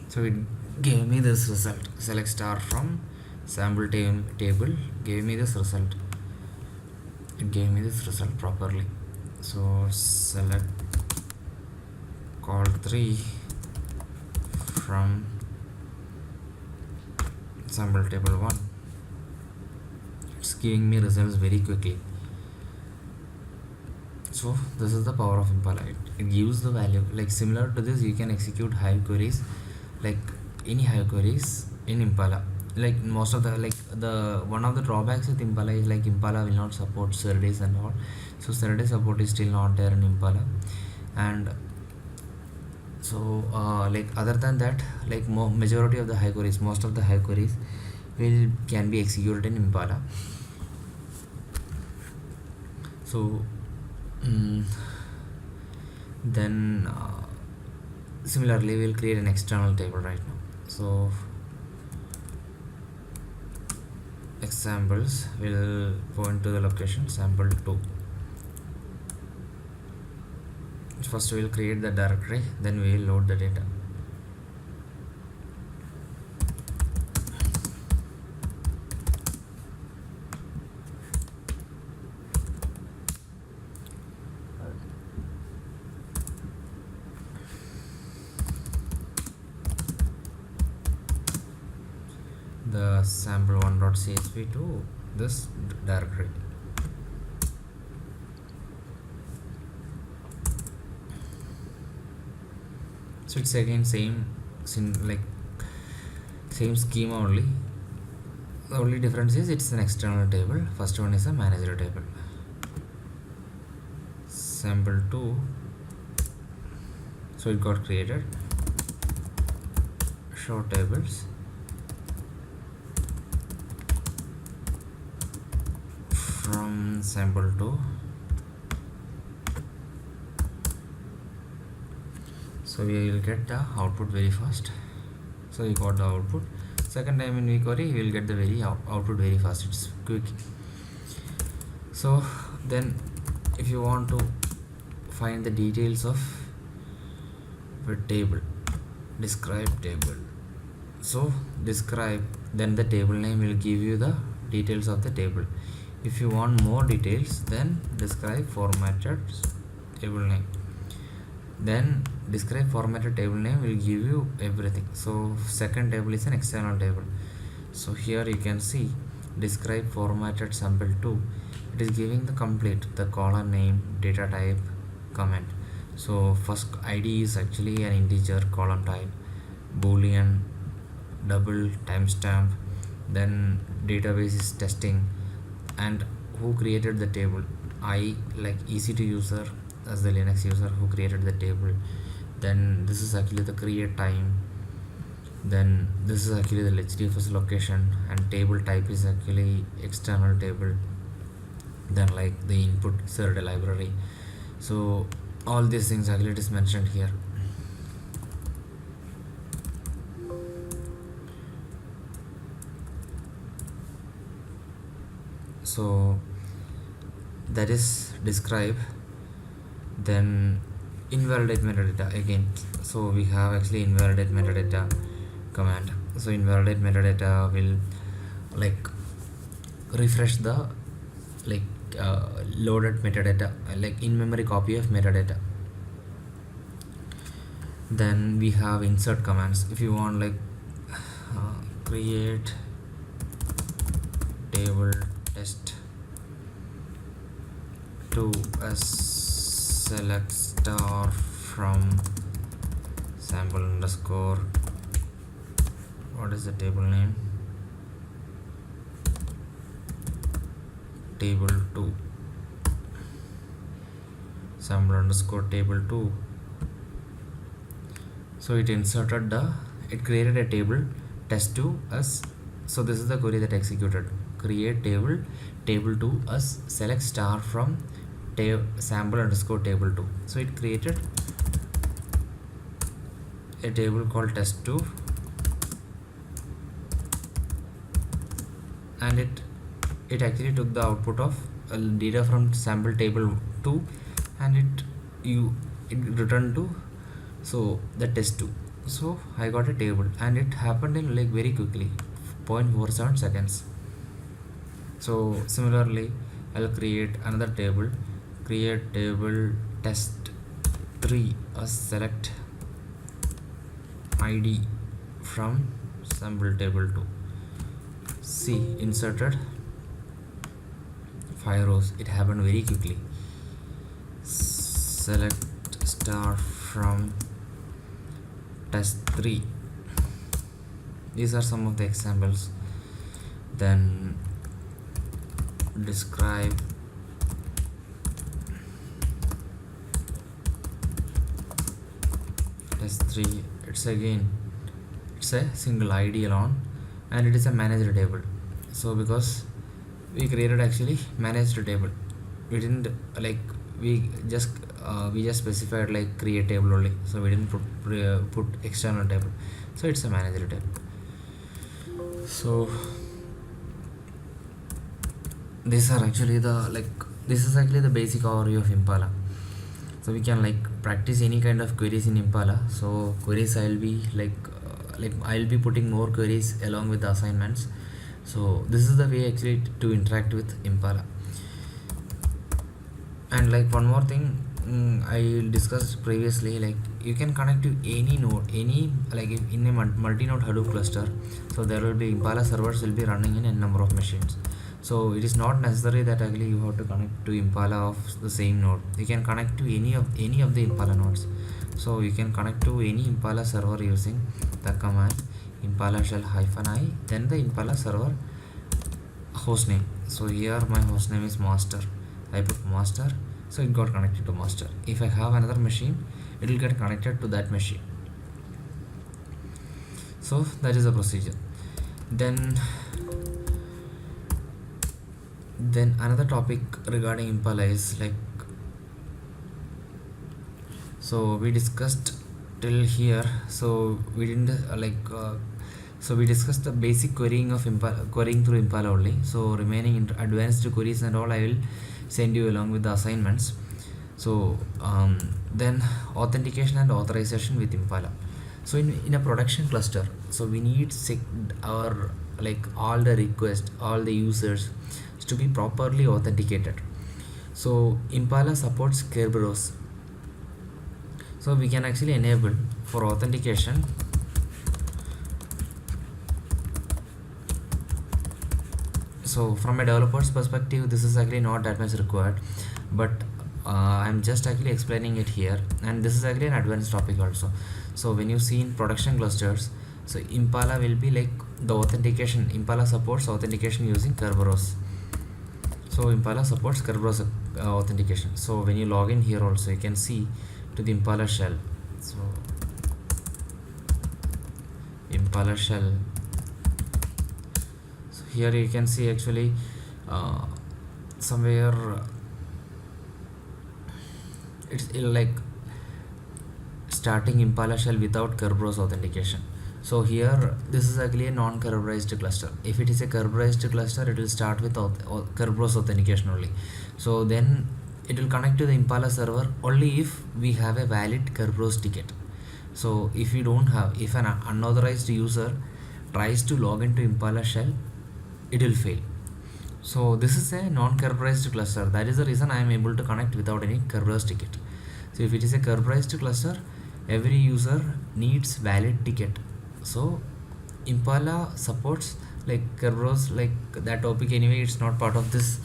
S2: so it gave me this result. Select star from sample table, gave me this result. It gave me this result properly. So select call 3 from sample table 1. It's giving me results very quickly. So this is the power of Impala. It gives the value. Like similar to this, you can execute Hive queries, like any Hive queries in Impala. Like most of the one of the drawbacks with Impala is like Impala will not support Redis and all. So Redis support is still not there in Impala, and so like other than that, like majority of the Hive queries, most of the Hive queries can be executed in Impala. So then similarly we'll create an external table right now. So examples will point to the location sample 2. First we will create the directory, then we will load the data. The sample1.csv to this directory. So it's again same schema only. The only difference is it's an external table. First one is a manager table. Sample 2. So it got created. show tables from sample to. So we will get the output very fast. So we got the output. Second time in query we will get the output very fast. It's quick. So then if you want to find the details of a table, describe table. So describe, then the table name will give you the details of the table. If you want more details, then describe formatted table name. Then describe formatted table name will give you everything. So second table is an external table. So here you can see describe formatted sample 2. It is giving the complete, the column name, data type, comment. So first ID is actually an integer column type, boolean, double, timestamp, then database is testing, and who created the table. I, like EC2 user, as the Linux user who created the table. Then this is actually the create time, then this is actually the HDFS location, and table type is actually external table, then like the input served a library. So all these things actually it is mentioned here. So that is describe. Then invalidate metadata again. So we have actually invalidate metadata command. So invalidate metadata will like refresh the like loaded metadata, like in-memory copy of metadata. Then we have insert commands. If you want like create table test to a select star from sample underscore, what is the table name, table 2, sample underscore table 2. So it inserted it created a table test to us. So this is the query that executed, create table 2 as select star from sample underscore table 2. So it created a table called test2, and it actually took the output of data from sample table 2, and it returned to so the test2. So I got a table, and it happened in like very quickly, 0.47 seconds. So similarly I'll create another table, create table test3 as select ID from sample table 2. See, inserted 5 rows. It happened very quickly. Select star from test3. These are some of the examples. Then describe test3. It's a single ID alone, and it is a managed table. So because we created actually managed table, we didn't like we just specified like create table only, so we didn't put external table. So it's a managed table. So these are actually this is actually the basic overview of Impala. So we can like practice any kind of queries in Impala. So queries I'll be I'll be putting more queries along with the assignments. So this is the way actually to interact with Impala. And like one more thing, I discussed previously, like you can connect to any node, like in a multi-node Hadoop cluster. So there will be Impala servers will be running in a number of machines. So it is not necessary that actually you have to connect to Impala of the same node. You can connect to any of the Impala nodes. So you can connect to any Impala server using the command impala shell -i, then the Impala server hostname. So here my hostname is master. I put master, so it got connected to master. If I have another machine, it will get connected to that machine.
S1: So that is the procedure. Then another topic regarding Impala is like, so we discussed till here, so we didn't so we discussed the basic querying of Impala, querying through Impala only. So remaining advanced queries and all I will send you along with the assignments. So then authentication and authorization with Impala. So in a production cluster, so we need our like all the requests, all the users to be properly authenticated. So Impala supports Kerberos, so we can actually enable for authentication. So from a developer's perspective, this is actually not that much required, but I'm just actually explaining it here, and this is actually an advanced topic also. So when you see in production clusters, so Impala will be like the authentication. Impala supports authentication using Kerberos. So Impala supports Kerberos authentication. So when you log in here also, you can see to the Impala shell. So Impala shell. So here you can see actually somewhere it's like starting Impala shell without Kerberos authentication. So here this is actually a non-Kerberized cluster. If it is a Kerberized cluster, it will start with Kerberos authentication only. So then it will connect to the Impala server only if we have a valid Kerberos ticket. So if we don't have, if an unauthorized user tries to log into Impala shell, it will fail. So this is a non-Kerberized cluster. That is the reason I am able to connect without any Kerberos ticket. So if it is a Kerberized cluster, every user needs valid ticket. So Impala supports like Kerberos, like that topic anyway, it's not part of this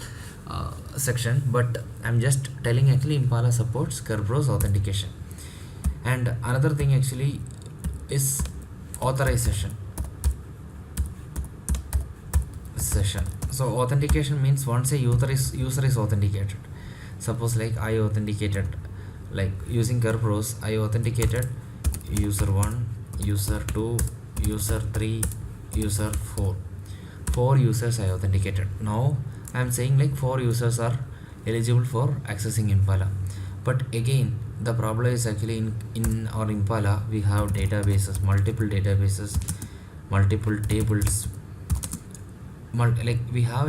S1: section, but I'm just telling actually Impala supports Kerberos authentication. And another thing actually is authorization session. So authentication means once a user is authenticated, suppose like I authenticated, like using Kerberos, I authenticated user 1, user 2, user 3, user 4. 4 users I authenticated. Now I am saying like 4 users are eligible for accessing Impala. But again, the problem is actually in our Impala we have databases, multiple tables, like we have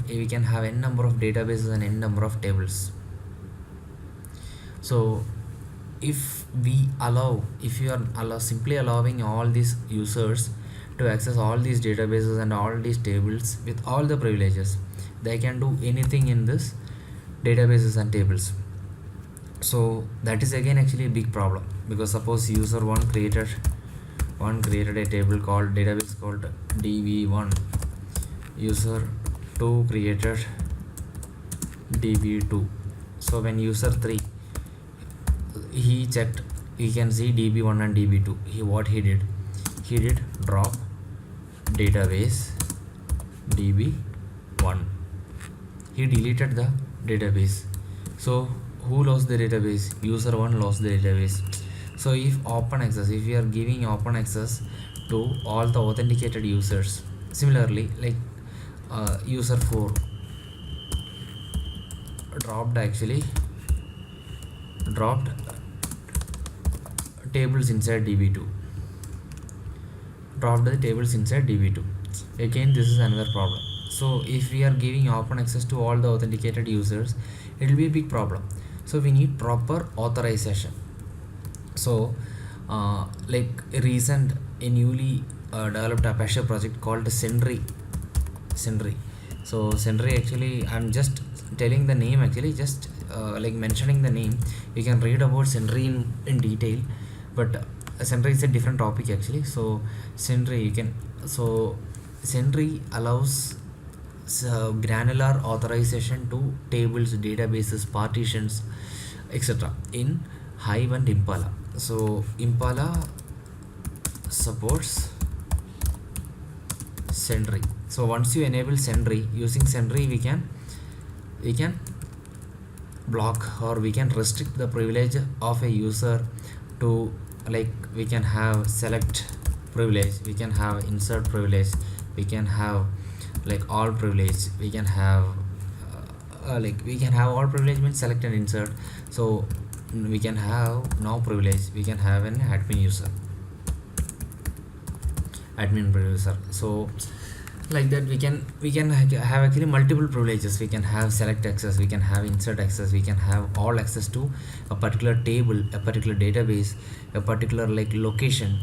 S1: we can have n number of databases and n number of tables. So if you are simply allowing all these users to access all these databases and all these tables with all the privileges, they can do anything in this databases and tables. So that is again actually a big problem, because suppose user 1 created a table called database called db1, user 2 created db2. So when user 3 he checked, he can see db1 and db2. What he did drop database db1. He deleted the database. So who lost the database? User 1 lost the database. So if you are giving open access to all the authenticated users, similarly like user 4 dropped tables inside db2, dropped the tables inside db2. Again, this is another problem. So if we are giving open access to all the authenticated users, it will be a big problem. So we need proper authorization. So like a newly developed Apache project called Sentry. So Sentry, actually I'm just telling the name, actually just like mentioning the name. You can read about Sentry in detail, but Sentry is a different topic actually. So Sentry allows granular authorization to tables, databases, partitions, etc. in Hive and Impala. So Impala supports Sentry. So once you enable Sentry, using Sentry we can block or we can restrict the privilege of a user to, like we can have select
S2: privilege, we can have insert privilege, we can have like all privilege, we can have we can have all privilege means select and insert. So we can have now privilege, we can have an admin producer. So like that we can have actually multiple privileges. We can have select access, we can have insert access, we can have all access to a particular table, a particular database, a particular like location.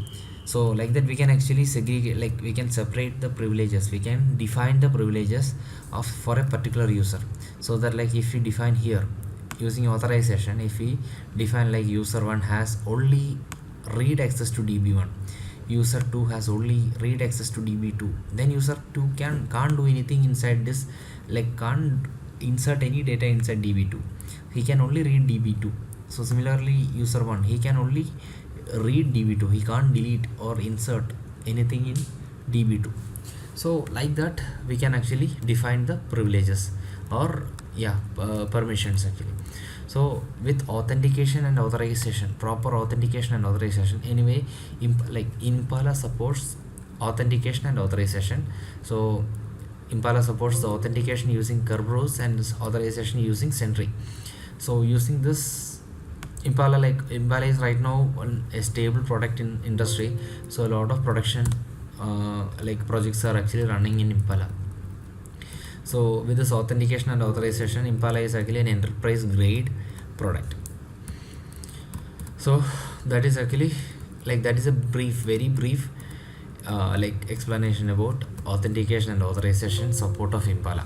S2: So like that we can actually segregate, like we can separate the privileges, we can define the privileges of for a particular user. So that like if we define here using authorization, if we define like user 1 has only read access to db1, user 2 has only read access to db2, then user 2 can't do anything inside this, like can't insert any data inside db2, he can only read db2. So similarly user 1, he can only read db2, he can't delete or insert anything in db2. So like that we can actually define the privileges or permissions actually. So with authentication and authorization, proper authentication and authorization, anyway Impala supports authentication and authorization. So Impala supports the authentication using Kerberos and authorization using Sentry. So using this Impala is right now a stable product in industry. So a lot of production projects are actually running in Impala. So with this authentication and authorization, Impala is actually an enterprise grade product. So that is actually that is a very brief explanation about authentication and authorization support of Impala.